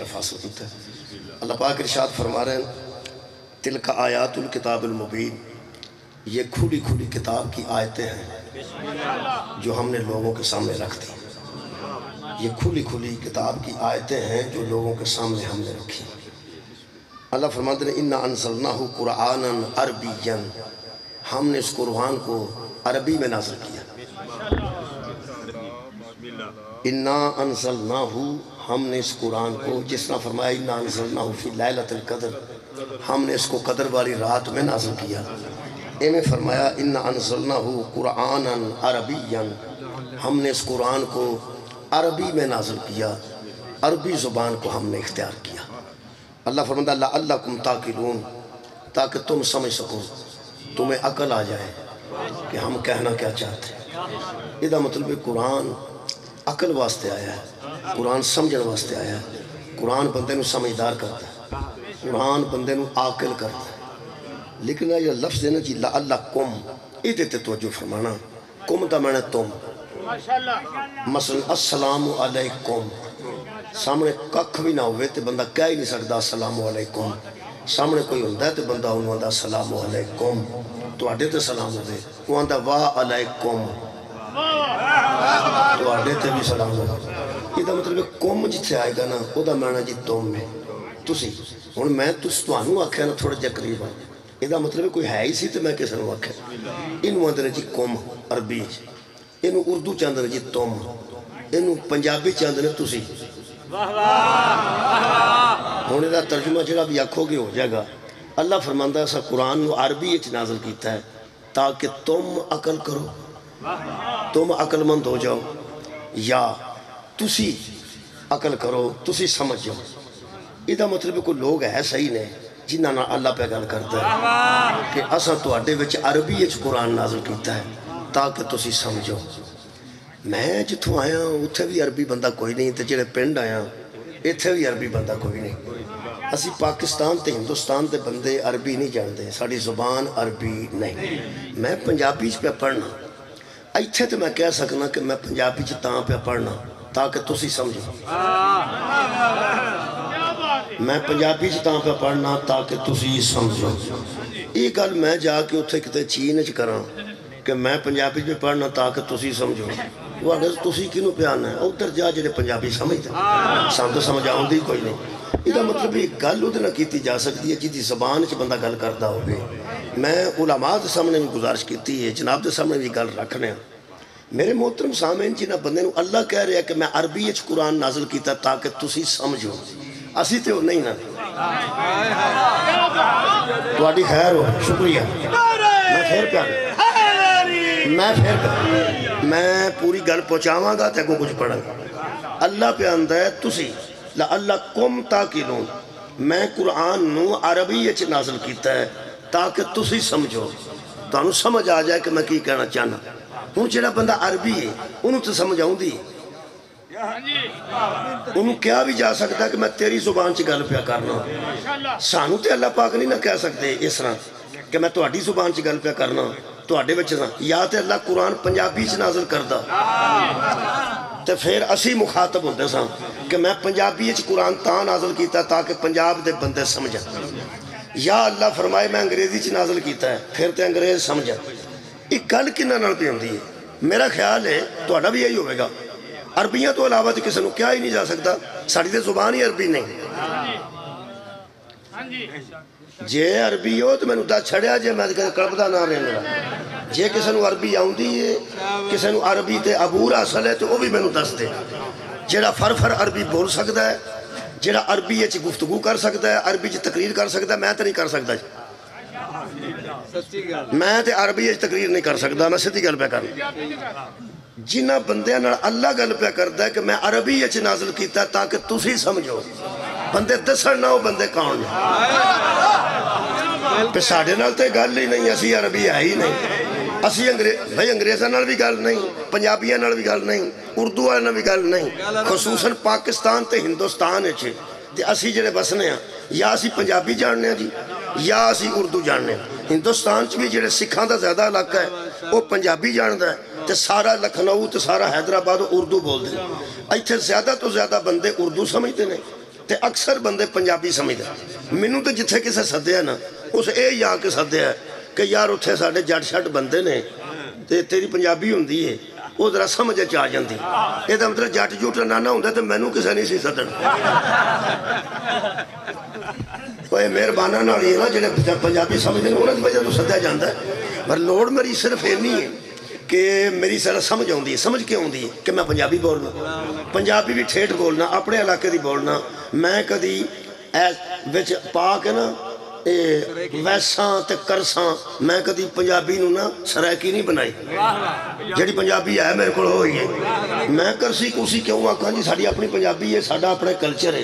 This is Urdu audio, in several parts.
شرف حاصل ہوتا ہے۔ اللہ پاک ارشاد فرما رہے ہیں تلک آیات الکتاب المبین، یہ کھلی کھلی کتاب کی آیتیں ہیں جو ہم نے لوگوں کے سامنے رکھ دی۔ یہ کھلی کھلی کتاب کی آیتیں ہیں جو لوگوں کے سامنے ہم نے رکھی۔ اللہ فرماتے ہیں اِنَّا أَنزَلْنَاهُ قُرْآنًا عَرْبِيًّا، ہم نے اس قرآن کو عربی میں نازل کیا۔ اِنَّا أَنزَلْنَاهُ، ہم نے اس قرآن کو، جس طرح فرمایا اِنَّا أَنزَلْنَاهُ فِي لَيْلَةِ الْقَدْرِ، ہم نے اس کو قدر والی رات میں نازل کیا۔ انہیں فرمایا اِنَّا أَنزَلْنَاهُ قُرْآنًا عَرَبِيًّا، ہم نے اس قرآن کو عربی میں نازل کیا، عربی زبان کو ہم نے اختیار کیا۔ اللہ فرماتا لَعَلَّكُمْ تَعْقِلُونَ، تاکہ تم سمجھ سکو، تمہیں عقل آ جائے کہ ہم کہنا کیا چاہتے ہیں۔ یہ مطلب ہے قرآن عقل واسطے آیا ہے، قرآن سمجھن واسطے آیا ہے، قرآن بندے نو سمجھدار کرتا ہے، قرآن بندے نو عاقل کرتا ہے۔ لیکن یہ لفظ ہے نا جی لَعَلَّكُمْ، یہ دیتے توجہ فرمانا، کم دا معنی تم، مثلا السلام علیکم، سامنے ککھ بھی نہ ہوئے تو بندہ کہہ ہی نہیں سکتا السلام علیکم، سامنے کوئی ہوندہ ہے تو بندہ انہوں آدھا السلام علیکم، تو آڈے تے سلام ہوئے، وہ آدھا وا علیکم، تو آڈے تے بھی سلام ہوئے۔ یہ دا مطلب ہے کم جتے آئے گا نا، وہ دا معنی جی تم میں تسی، اور میں توانوں آکھیا نا تھوڑا جا قریب آئے، یہ دا مطلب ہے کوئی ہے ہی سی تو میں کس نے آکھیا۔ انہوں آدھے جی کم عربی، انہوں اردو چاندھنے جی تم، انہوں پنجابی چاندھنے تسی، ہونے دا ترجمہ جڑا بھی آکھو گے ہو جائے گا۔ اللہ فرماندہ ایسا قرآن نو عربی اچھ نازل کیتا ہے تاکہ تم عقل کرو، تم عقل مند ہو جاؤ، یا تسی عقل کرو، تسی سمجھ جاؤ۔ یہ مطلب کوئی لوگ ہے صحیح نے جنہ نا اللہ پہ گل کرتا ہے کہ اسا تو اڈے وچ عربی اچھ قرآن نازل کیتا ہے تاکہ تسی سمجھو۔ میں جتوں آیا اتھے بھی عربی بندہ کوئی نہیں، تے جڑے پنڈ آیا اتھے بھی عربی بندہ کوئی نہیں۔ اسی پاکستان تے ہندوستان تے بندے عربی نہیں جانتے، ساڑی زبان عربی نہیں۔ میں پنجابی پہ پڑھنا، ایتھے تے میں کہہ سکنا کہ میں پنجابی تاں پہ پڑھنا تاکہ تسی سمجھو۔ میں پنجابی تاں پہ پڑھنا تاکہ تسی سمجھو۔ یہ گل میں جا کے اتھے کتے چین چ کراں کہ میں پنجابی پہ پڑھنا تاکہ تسی سمجھو، وہ اگر تسی کینوں پیانا ہے ادھر جا جڑے پنجابی سمجھتے سام تو سمجھ آؤں دی کوئی نہیں۔ یہ مطلب یہ گل ادھر نہ کیتی جا سکتی ہے جدی زبان چ بندہ گل کرتا ہوگی۔ میں علماء دے سامنے بھی گزارش کیتی ہے، جناب دے سامنے بھی گل رکھنے ہیں۔ میرے محترم سامعین جنہ بندے نو اللہ کہہ رہے ہیں کہ میں عربی اچ قرآن نازل کیتا تاکہ تسی سمجھو، اسی تے ہو نہیں نا۔ تو آڈی خیر ہو، شکریہ، میں پھر پیانا، میں پوری گل پہنچاواں گا تے کو کچھ پڑھا گا۔ اللہ پہ آندہ ہے تسی لَعَلَّكُمْ تَعْقِلُونَ، میں قرآن نو عربی اچ نازل کیتا ہے تاکہ تسی سمجھو، تو انہوں سمجھ آ جائے کہ میں کی کہنا چاہنا۔ ہوں جڑا بندہ عربی ہے انہوں تو سمجھ آؤں دی، انہوں کیا بھی جا سکتا ہے کہ میں تیری زبان چ گل پیا کرنا۔ سانو تے اللہ پاک نہیں نہ کہہ سکتے اس طرح کہ میں تو اڈی زبان چ گل پیا کرنا، تو اڈے بچے ساں، یا تے اللہ قرآن پنجابی چ نازل کردہ تے پھر اسی مخاطب ہوندے ساں کہ میں پنجابی چ قرآن تاں نازل کیتا تاکہ پنجاب دے بندے سمجھا، یا اللہ فرمائے میں انگریزی چ نازل کیتا ہے پھر تے انگریز سمجھا۔ ایک گل کنہ نال پہ ہوندی ہے، میرا خیال ہے تو اڈا بھی یہی ہوئے گا، عربیاں تو علاوہ تے کسی نو کیا ہی نہیں جا سکتا، ساڑی تے زبان ہی عربی نہیں۔ جے عربی ہو تو میں نو دا چھڑیا جے میں کلب دا نہ رہنے رہا، جے کسی نو عربی آؤندی ہے، کسی نو عربی تے عبور حاصل ہے تو وہ بھی میں نو دس دے۔ جیڑا فر عربی بول سکتا ہے، جیڑا عربی اچ گفتگو کر سکتا ہے، عربی اچ تقریر کر سکتا ہے، میں تے نہیں کر سکتا۔ میں تے عربی اچ تقریر نہیں کر سکتا، میں سیدھی گل پہ کرنا۔ جنہ بندے نال اللہ گل پہ کرتا ہے کہ میں عربی اچ نازل کیتا تاکہ تسی سمجھو، بندے دسن نہ ہو بندے کون پہ ساڑھے نال تے گل ہی نہیں، اسی عربی ہے ہی نہیں، اسی انگریزاں نال بھی گل نہیں، پنجابیاں نال بھی گل نہیں، اردو والے نال بھی گل نہیں، خصوصاً پاکستان تے ہندوستان اچھے تے اسی جڑے بسنے ہیں یا اسی پنجابی جاننے ہیں جی یا اسی اردو جاننے ہیں۔ ہندوستان چ بھی جڑے سکھاں دا زیادہ علاقہ ہے وہ پنجابی جاندا ہے تے سارا لکھنؤ تے سارا حیدرآباد اردو بول دے۔ ایتھے زیادہ تو زیادہ بندے اردو سمجھتے ہیں تے اکثر بندے پنجابی سمجھتے مینوں تے جتھے کسے سدیا نا اس اے یا کے سدیا کہ یار اتھے ساڈے جٹ شٹ بندے نے تے تیری پنجابی ہوندی ہے وہ ذرا سمجھ آ جاندی یہ مطلب جٹ جٹ نانا ہوندا تے مینوں کسے نہیں سی سدن کوئی مہربانہ نال یہ نا جڑے پنجابی سمجھتے ہیں انہاں دی وجہ تو سدیا جاندا ہے پر لوڑ میری صرف اینی ہے کہ میری سارا سمجھ آؤندی ہے سمجھ کے آؤندی ہے کہ میں پنجابی بولنا پنجابی بھی ٹھیٹھ بولنا اپنے علاقے دی بولنا میں کدی وچ پا کے نا ویساں تے کرساں میں کدی پنجابی نو نا سرائکی نہیں بنائی جڑی پنجابی ہے میرے کو ہوئی ہے میں کرسی کوسی کیوں آکھاں جی ساڈی اپنی پنجابی ہے ساڈا اپنا کلچر ہے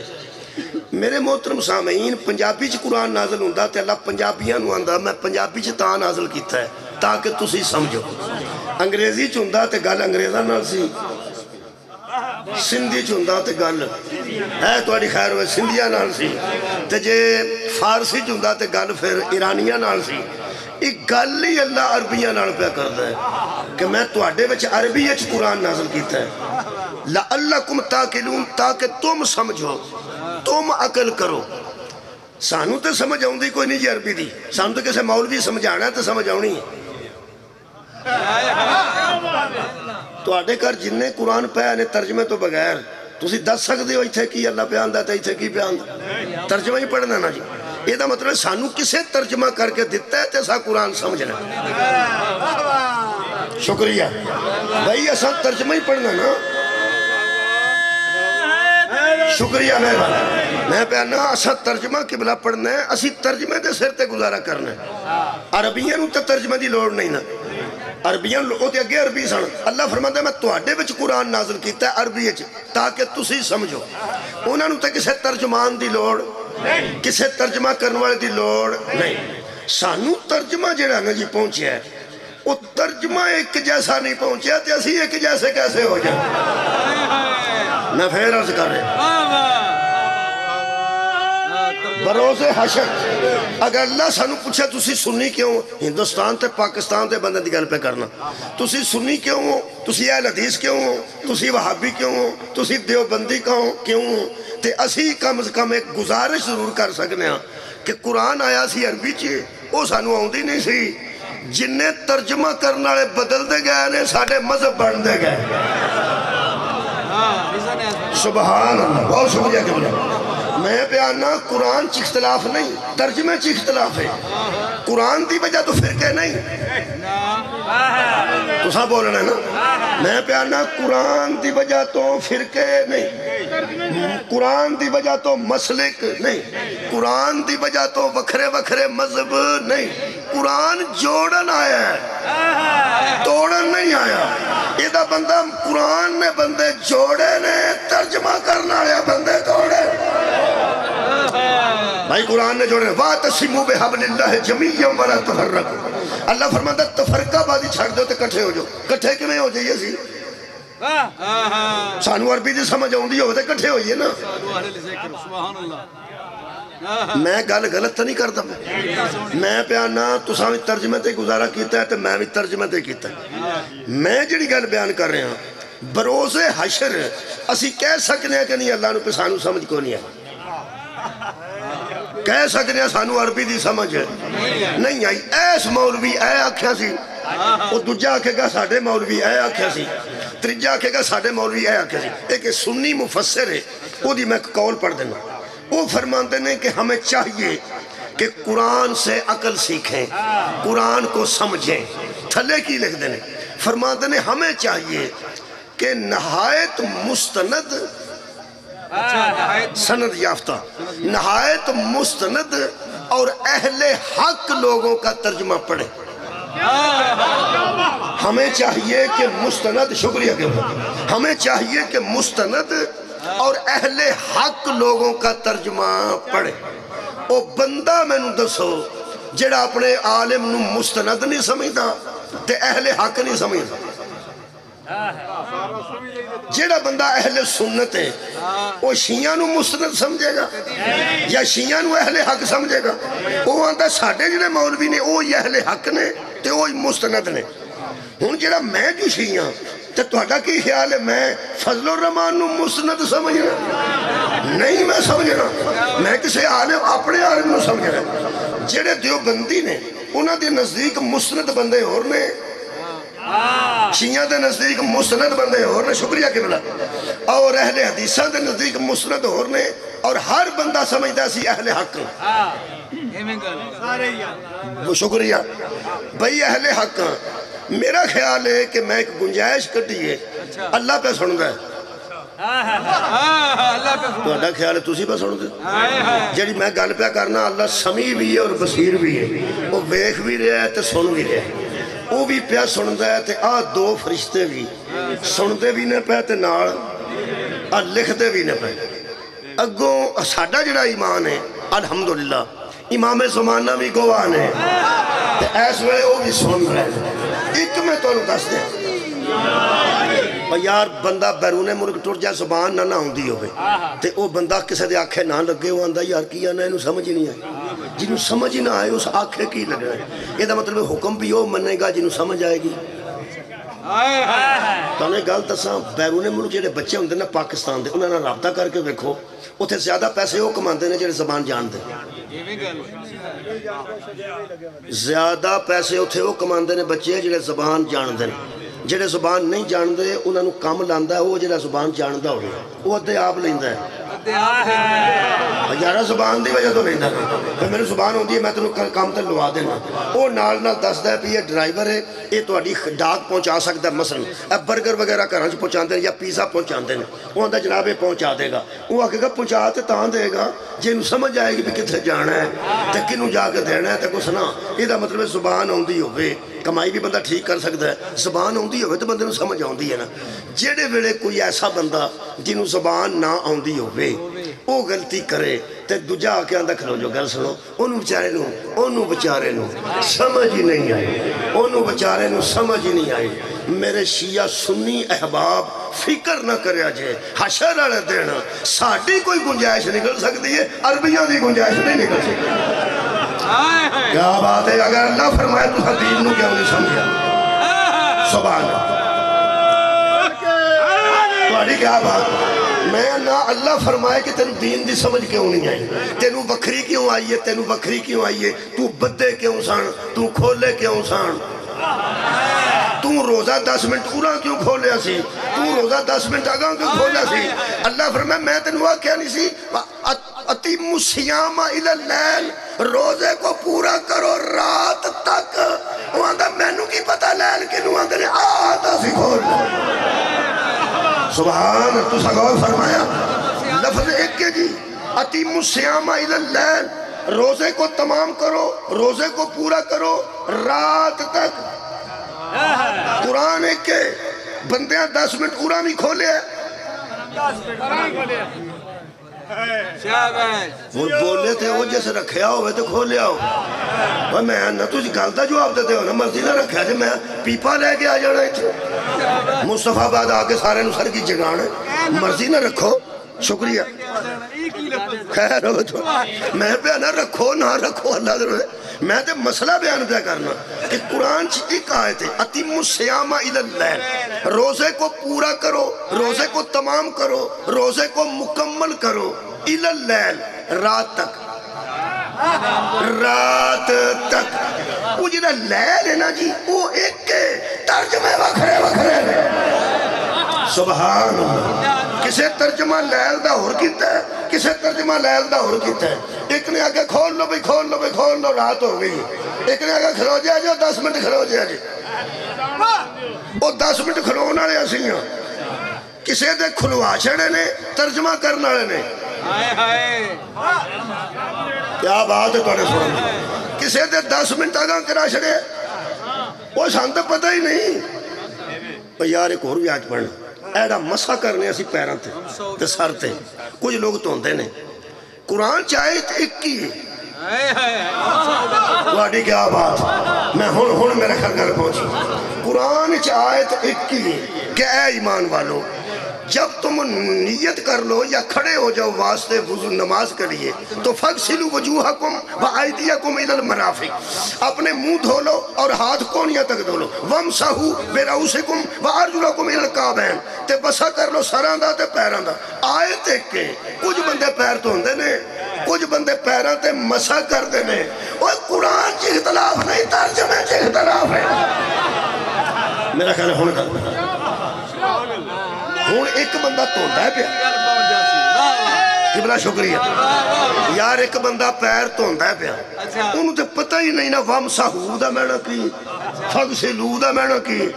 میرے محترم سامعین پنجابی چ قرآن نازل ہوندا تے اللہ پنجابیاں نو آندا میں پنجابی چ تاں نازل کیتا ہے تاکہ تسی سمجھو انگریزی چ ہوندا تے گل انگریزاں نال سی سندھی چ ہوندا تے گل ہے تہاڈی خیر ہوئے سندھیاں نال سی تے جے فارسی چ ہوندا تے گل پھر ایرانیاں نال سی ایک گل ہی اللہ عربیاں نال پیا کردا ہے کہ میں تہاڈے وچ عربی وچ قرآن نازل کیتا ہے لعلکم تاکلون تاکہ تم سمجھو تم عقل کرو سانو تے سمجھ آؤندی کوئی نہیں جی عربی دی سانو تے کسے مولوی سمجھانا ہے تے سمجھ آؤنی ہے تہاڈے گھر جننے قرآن پہ نے ترجمے تو بغیر تسی دس سکدے ہو ایتھے کی اللہ پہ آندا تے ایتھے کی پہ آندا ترجمہ ہی پڑھنا نا جی یہ دا مطلب سانو کسے ترجمہ کر کے دیتا ہے تے سا قرآن سمجھنا شکریہ بھائی ایسا ترجمہ ہی پڑھنا نا شکریہ میں پہنا اسا ترجمہ قبلہ پڑھنا ہے اسی ترجمے دے سر تے گزارا کرنا ہے عربیاں نو تے ترجمہ دی لوڑ نہیں نا عربیاں لوگوں تے اگے عربی سن اللہ فرماتا ہے میں تواڈے وچ قرآن نازل کیتا ہے عربی وچ تاکہ تسی سمجھو انہاں نو تے کسے ترجمان دی لوڑ کسے ترجمہ کرنے والے دی لوڑ نہیں سانو ترجمہ جڑا نا جی پہنچیا ہے وہ ترجمہ ایک جیسا نہیں پہنچیا تے اسی ایک جیسے کیسے ہو جائے میں پھر عرض کر رہے بروز حشر اگر اللہ سانو پوچھے تسی سنی کیوں ہندوستان تے پاکستان تے بندے دی گل پہ کرنا تسی سنی کیوں ہو تسی اہل حدیث کیوں ہو تسی وہابی کیوں ہو تسی دیوبندی کیوں ہو تے اسی کم از کم ایک گزارش ضرور کر سکنے ہیں کہ قرآن آیا سی عربی چی وہ سانو آؤندی نہیں سی جنہیں ترجمہ کرنا لے بدل دے گئے نے ساڑھے مذہب بڑھ دے گئے سبحان اللہ بہت شکریہ کہ بولے میں بیانا قرآن چی اختلاف نہیں ترجمے چی اختلاف ہے قرآن دی وجہ تو فرقے نہیں تو سا بولنا ہے نا میں بیانا قرآن دی وجہ تو فرقے نہیں قرآن دی وجہ تو مسلک نہیں قرآن دی وجہ تو وکھرے وکھرے مذہب نہیں قرآن جوڑن آیا ہے توڑن نہیں آیا یہ دا بندہ قرآن نے بندے جوڑے نے ترجمہ کرنا آیا بندے توڑے بھائی قرآن نے جوڑے وَاتَصِمُوا بِحَبْلِ اللَّهِ جَمِيعًا وَلَا تَفَرَّقُوا اللہ فرماتا تفرقہ بازی چھاڑ دو تے کٹھے ہو جو کٹھے کیوں ہو جائیے سی سانو عربی دی سمجھ آؤندی ہو تے کٹھے ہوئیے نا میں گل غلط تو نہیں کرتا میں پیانا تو سامنے ترجمہ تے گزارا کیتا ہے تو میں بھی ترجمہ تے کیتا ہے میں جڑی گل بیان کر رہے ہیں بروز حشر اسی کہہ سکنے ہیں کہ نہیں اللہ نے پہ سانو سمجھ کو نہیں ہے کہہ سکنے ہیں سانو عربی دی سمجھ نہیں آئی ایس مولوی اے آکھیا سی وہ دوجہ آکھے گا ساڑھے مولوی اے آکھیا سی تریجہ آکھے گا ساڑھے مولوی اے آکھیا سی ایک سنی مفسر ہے وہ دی میں قول پڑھ دینا وہ فرماتے ہیں کہ ہمیں چاہیے کہ قرآن سے عقل سیکھیں قرآن کو سمجھیں تھلے کی لکھ دینے فرماتے ہیں ہمیں چاہیے کہ نہایت مستند سند یافتہ نہایت مستند اور اہل حق لوگوں کا ترجمہ پڑھیں ہمیں چاہیے کہ مستند شکریہ کہ ہمیں چاہیے کہ مستند اور اہل حق لوگوں کا ترجمہ پڑھے او بندہ میں نو دسو جڑا اپنے عالم نو مستند نہیں سمجھتا تے اہل حق نہیں سمجھتا جڑا بندہ اہل سنت ہے وہ شیعہ نو مستند سمجھے گا یا شیعہ نو اہل حق سمجھے گا وہ آندہ ساڑھے جڑے مولوی نے وہ اہل حق نے تے وہ مستند نے ہون جڑا میں جو شیعہ تو تہاڈا کی خیال ہے میں فضل الرحمن نو مسند سمجھنا نہیں میں سمجھنا میں کسی عالم اپنے عالم نو سمجھنا جڑے دیوبندی نے انہاں دے نزدیک مسند بندے اور نے شیعہ دے نزدیک مسند بندے اور نے شکریہ قبلہ اور اہل حدیثہ دے نزدیک مسند اور نے اور ہر بندہ سمجھتا سی اہل حق وہ شکریہ بھئی اہل حق میرا خیال ہے کہ میں ایک گنجائش کٹی ہے اللہ پہ سن گئے تو اڈا خیال ہے تُسی پہ سن گئے جڑی میں گل پہ کرنا اللہ سمیع بھی ہے اور بصیر بھی ہے وہ ویکھ بھی رہا ہے تو سن بھی رہا ہے وہ بھی پہ سندا ہے تے آ دو فرشتے بھی سنتے بھی نہ پہ تے نال آ لکھتے بھی نہ پہ اگوں ساڈا جڑا ایمان ہے الحمدللہ امام زمانہ بھی گواہ ہے تے ایس ویلے وہ بھی سن رہے ایک میں تو دس دیں یار بندہ بیرون ملک ٹر جائے زبان نہ ہوندی ہوئے تے او بندہ کسے دے آنکھیں نہ لگے ہو آندہ یار کیا نہ انہوں سمجھ نہیں آئے جنہوں سمجھ نہ آئے اس آنکھیں کی لگے یہ دا مطلب حکم بھی ہو مننے گا جنہوں سمجھ آئے گی تو انہیں گل تساں بیرون ملک جڑے بچے ہوندے نا پاکستان دے انہوں نے رابطہ کر کے دیکھو اتھے زیادہ پیسے وہ کماندے نے جڑے زبان جان دے زیادہ پیسے اتھے وہ کماندے نے بچے جڑے زبان جان دے جڑے زبان نہیں جان دے انہوں نے کام لاندہ ہے وہ جڑے زبان جان دا ہوئے وہ ادھے آپ لیندہ ہے یارہ زبان دی وجہ تو لیندہ ہے پھر میرے زبان ہوندی ہے میں تنہوں کام تے لوا دینا وہ نال دس دے بھی یہ ڈرائیور ہے یہ تو اڈی ڈاک پہنچا سکتا ہے مثلا اب برگر وغیرہ کرانچ پہنچان دے یا پیزا پہنچان دے وہ اندھا جنابے پہنچا دے گا وہ آکے گا پہنچا تے تاں دے گا جنہوں سمجھ آئے گی بھی کتھے جانا ہے تے کنہوں جا کے دینا ہے تے کچھ نہ یہ دا مطلب زبان ہوندی ہوئے کمائی بھی بندہ ٹھیک کر سکتا ہے زبان ہوندی ہوئے تو بندے نو سمجھ ہوندی ہے نا جیڑے ویڑے کوئی ایسا بندہ جنہوں زبان نہ ہوندی ہوئے وہ غلطی کرے تے دوجہ آکے آندہ کھلو جو گل سنو انہوں بچارے نو سمجھ ہی نہیں آئی انہوں بچارے نو سمجھ ہی نہیں آئی میرے شیعہ سنی احباب فکر نہ کرے آجے حشر آلے دینا ساڑھی کوئی گنجائش نکل سکتی ہے عربیوں دی گنجائش نہیں نکل سکتی کیا بات ہے اگر اللہ فرمائے تو حدیب نو کیا انہیں سمجھا سبحان تمہاری کیا بات میں نہ اللہ فرمائے کہ تینو دین دی سمجھ کیوں نہیں آئی تینو بکری کیوں آئی ہے تینو بکری کیوں آئی ہے تو بدے کیوں سان تو کھولے کیوں سان تو روزہ 10 منٹ اورا کیوں کھولیا سی تو روزہ 10 منٹ آگاں کیوں کھولیا سی اللہ فرمائے میں تینو کیا نہیں سی اتیم الصیام الی اللیل روزے کو پورا کرو رات تک وہاں دا مینو کی پتہ لیل کے نوہاں دے آتا سی کھول سبحان تو سگور فرمایا لفظ ایک کے جی اتیم الصیام الی اللیل روزے کو تمام کرو روزے کو پورا کرو رات تک قرآن ایک کے بندیاں 10 منٹ اورا نہیں کھولے وہ بولے تھے وہ جیسے رکھیا ہوئے تو کھولیا ہو میں نہ تجھ گلتا جواب دیتے ہو نا مرضی نہ رکھیا جی میں پیپا لے کے آ جانا ہے مصطفیٰ بعد آکے سارے نسر کی جگانا مرضی نہ رکھو شکریہ خیر ہو تو میں پہ نہ رکھو نہ رکھو اللہ در میں تے مسئلہ بیان پہ کرنا کہ قرآن چی ایک آیت ہے اتیم الصیام الی اللیل روزے کو پورا کرو روزے کو تمام کرو روزے کو مکمل کرو الی اللیل رات تک وہ جنہا لیل ہے نا جی وہ ایک کے ترجمے وکھرے سبحان اللہ کسے ترجمہ لیل دا ہور کیتا ہے کسے ترجمہ لیل دا ہور کیتا ہے ایک نے آگے کھول لو بھی کھول لو بھی کھول لو رات ہو گئی ایک نے آگے کھلو جائے جو 10 منٹ کھلو جائے جی وہ 10 منٹ کھلونا لے ایسی ہیں کسے دے کھلوا چھڑے نے ترجمہ کرنا لے نے کیا بات ہے توڑے سوڑا کسے دے 10 منٹ آگاں کرا چھڑے وہ شانتا پتہ ہی نہیں یار ایک اور بھی آج پڑھنا ایڈا مسا کرنے اسی پیران تھے سر تھے کچھ لوگ تو ہوندے نے قرآن چاہے ایک کی واڑی کیا بات میں ہن میرے خرگل پہنچی قرآن چاہے ایک کی کہ اے ایمان والو جب تم نیت کر لو یا کھڑے ہو جاؤ واسطے وضو نماز کے لیے تو فَاغْسِلُوا وُجُوهَكُمْ وَأَيْدِيَكُمْ إِلَى الْمَرَافِقِ، اپنے منہ دھو لو اور ہاتھ کونیاں تک دھو لو، وَامْسَحُوا بِرُؤُوسِكُمْ وَأَرْجُلَكُمْ إِلَى الْكَعْبَيْنِ، تے بسا کر لو سراں دا تے پیراں دا۔ آئے تے کہ کچھ بندے پیر تو ہوندے نے، کچھ بندے پیراں تے مسا کردے نے۔ اوہ قرآن چ اختلاف نہیں، ترجمے چ اختلاف ہے۔ میرا خیال ہے ہن گل ہوں ایک بندہ دھوندا ہے پیا، قبلہ شکریہ یار، ایک بندہ پیر دھوندا ہے پیا، انہوں تے پتہ ہی نہیں نا وَامْسَحُوا دا معنی کی، فَاغْسِلُوا دا معنی کی،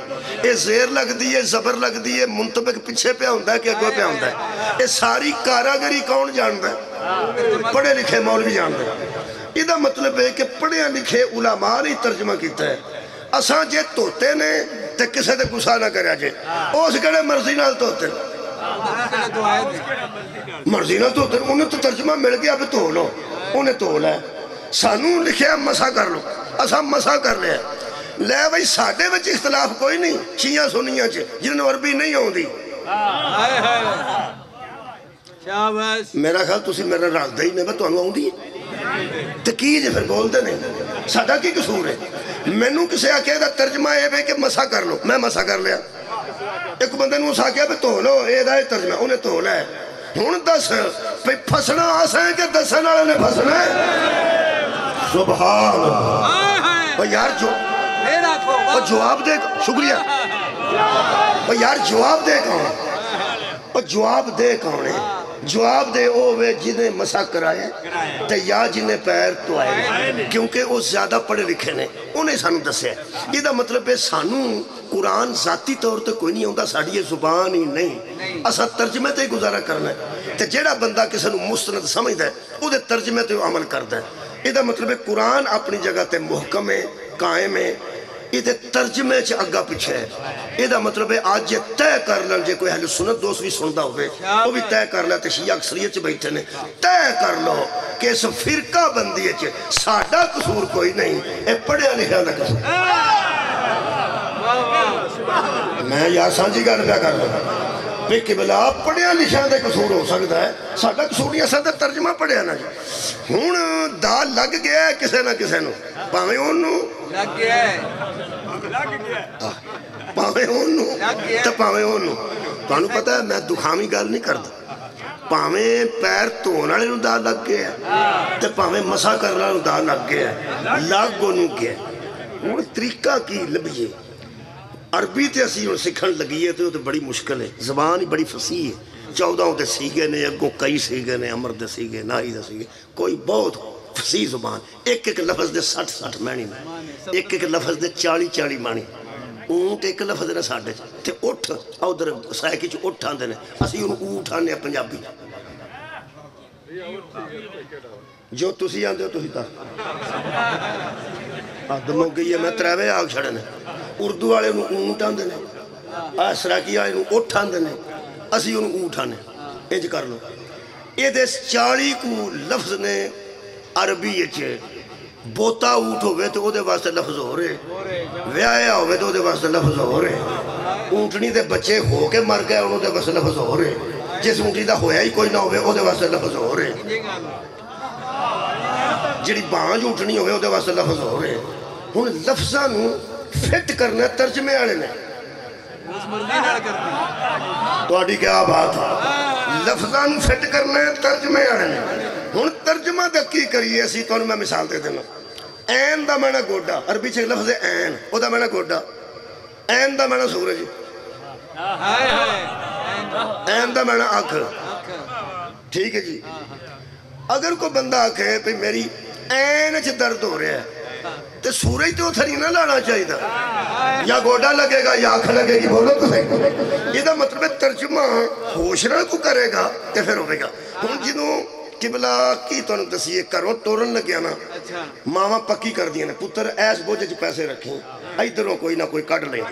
اے زیر لگ دیئے زبر لگ دیئے منطبق پیچھے پہ ہوندہ ہے کہ اگوے پہ ہوندہ ہے، اے ساری کاراگری کون جاندہ ہے؟ پڑھے لکھے مولوی جاندہ ہے۔ یہ مطلب ہے کہ پڑھے لکھے علماء نے ترجمہ کیتا ہے۔ اساں جے توتے نے تے کسے تے گسا نہ کریا جے، اس کڑے مرضی نال توتے مرضی نال توتے، انہیں تو ترجمہ مل گیا اب تو لو، انہیں تو لے سانوں لکھیا مسا کر لو، اساں مسا کر لیا لے بھائی ساڑھے وچ اختلاف کوئی نہیں، شیعہ سنیاں چھے جنہوں عربی نہیں ہوں دی۔ میرا خیال تسی میرا رال دائی میں تو انہوں ہوں دی تکیج پھر بولتے نہیں، ساڑھا کی قصور ہے؟ مینوں کسے آکے دا ترجمہ اے بے کہ مسا کر لو، میں مسا کر لیا، ایک بندے نے اسا کیا بے تو لو، اے دا ترجمہ انہیں تو لے ہون دس پہ پھسنا آسا ہے کہ دسن آلے نے پھسنا ہے؟ سبحان اللہ۔ یار جو جواب دے شکریہ یار جواب دے کون، جواب دے کون ہے؟ جواب دے اوے جنہیں مسا کرائے تے یا جنہیں پیر تو آئے، کیونکہ وہ زیادہ پڑھے لکھے نے، انہیں سانو دسے ہیں۔ یہ دا مطلب ہے سانو قرآن ذاتی طور تے کوئی نہیں ہوندہ، ساڑھی یہ زبان ہی نہیں، اسا ترجمے تے گزارا کرنا ہے تے جیڑا بندہ کسی نو مستند سمجھ دے وہ دے ترجمے تے عمل کر دے۔ یہ دا مطلب ہے قرآن اپنی جگہ تے محکم ہے، قائم ہے، یہ دے ترجمے چھ اگا پیچھے ہے۔ یہ دا مطلب ہے آج یہ طے کر لیں، جے کوئی اہل سنت دوست بھی سندہ ہوئے وہ بھی طے کر لیں، تے شیعہ اکثریت چھ بیٹھے نے طے کر لو کہ اس فرقہ بندی ہے ساڑھا قصور کوئی نہیں، اے پڑھے لکھے دا قصور۔ میں یار سانجی گا نبیہ کر لوں بے قبلہ پڑھے لکھے دا قصور ہو سکتا ہے، ساڑھا قصور نہیں ہے، ترجمہ پڑھے نا جی ہون دا لگ گیا ہے کسے نہ کسے نو، پاہمیں انہوں لگ گیا ہے، پاہمیں انہوں تو پاہمیں انہوں تو انہوں پتہ ہے میں دکھامی گال نہیں کرتا، پاہمیں پیر تونا لے نو دا لگ گیا ہے تو پاہمیں مسا کرنا نو دا لگ گیا ہے، لگ گو نو گیا ہے۔ وہ طریقہ کی لبیے عربی تے اسی ان سکھن لگی ہے تو بڑی مشکل ہے، زبان ہی بڑی فصیح ہے، 14 دے سیگے نے، اگوں کئی سیگے نے، امر دے سیگے، نائی دے سیگے، کوئی بہت فصیح زبان، ایک ایک لفظ دے 60 معنی میں، ایک ایک لفظ دے 40 معنی، اونٹ ایک لفظ دے ساڑھے تے اٹھ ادھر سائیکی چ اٹھ آندے نے، اسی ان اونٹ آنے پنجابی جو تسی آندے ہو تسی تا آدم ہو گئی ہے، میں تریوے آگ چھڑے نے، اردو والے انہوں اونٹ آندے نے، سراکی آئے انہوں اٹھ آندے نے، اسی انہوں اونٹ آنے انج کر لو۔ یہ دے 40 کو لفظ نے عربی اچھے بوتا اونٹ ہوئے تو او دے واسطے لفظ ہو رہے، ویایا ہوئے تو او دے واسطے لفظ ہو رہے، اونٹنی دے بچے ہو کے مر گئے انہوں دے واسطے لفظ ہو رہے، جس اونٹنی دا ہویا ہی کوئی نہ ہوئے او دے واسطے لفظ ہو رہے، جڑی بانج اونٹنی ہوئے او دے واسطے لفظ ہو رہے۔ ہن لفظاں نو فٹ کرنا ترجمے آنے نے، تو آڈی کیا بات ہے، لفظاں نو فٹ کرنا ترجمے آنے نے۔ ہن ترجمہ دا کی کریے اسی تو میں مثال دے دینا، این دا معنی گوڑا، عربی چھے لفظ این، او دا معنی گوڑا، این دا معنی سورج، این دا معنی آنکھ، ٹھیک ہے جی۔ اگر کوئی بندہ آنکھے پہ میری این چھ درد ہو رہا ہے تو سورج تو تھری نہ لانا چاہیے تھا، یا گوڑا لگے گا یا آنکھ لگے گی، بولو تو صحیح۔ یہ دا مطلب ترجمہ ہوشرہ کو کرے گا تو پھر ہوئے گا۔ ہم جنہوں قبلہ کی تو انہوں تسیے کرو تورن لگیا نا، ماما پکی کر دیا نا، پتر ایس بوجھے جو پیسے رکھیں، ایدروں کوئی نہ کوئی کٹ لیں،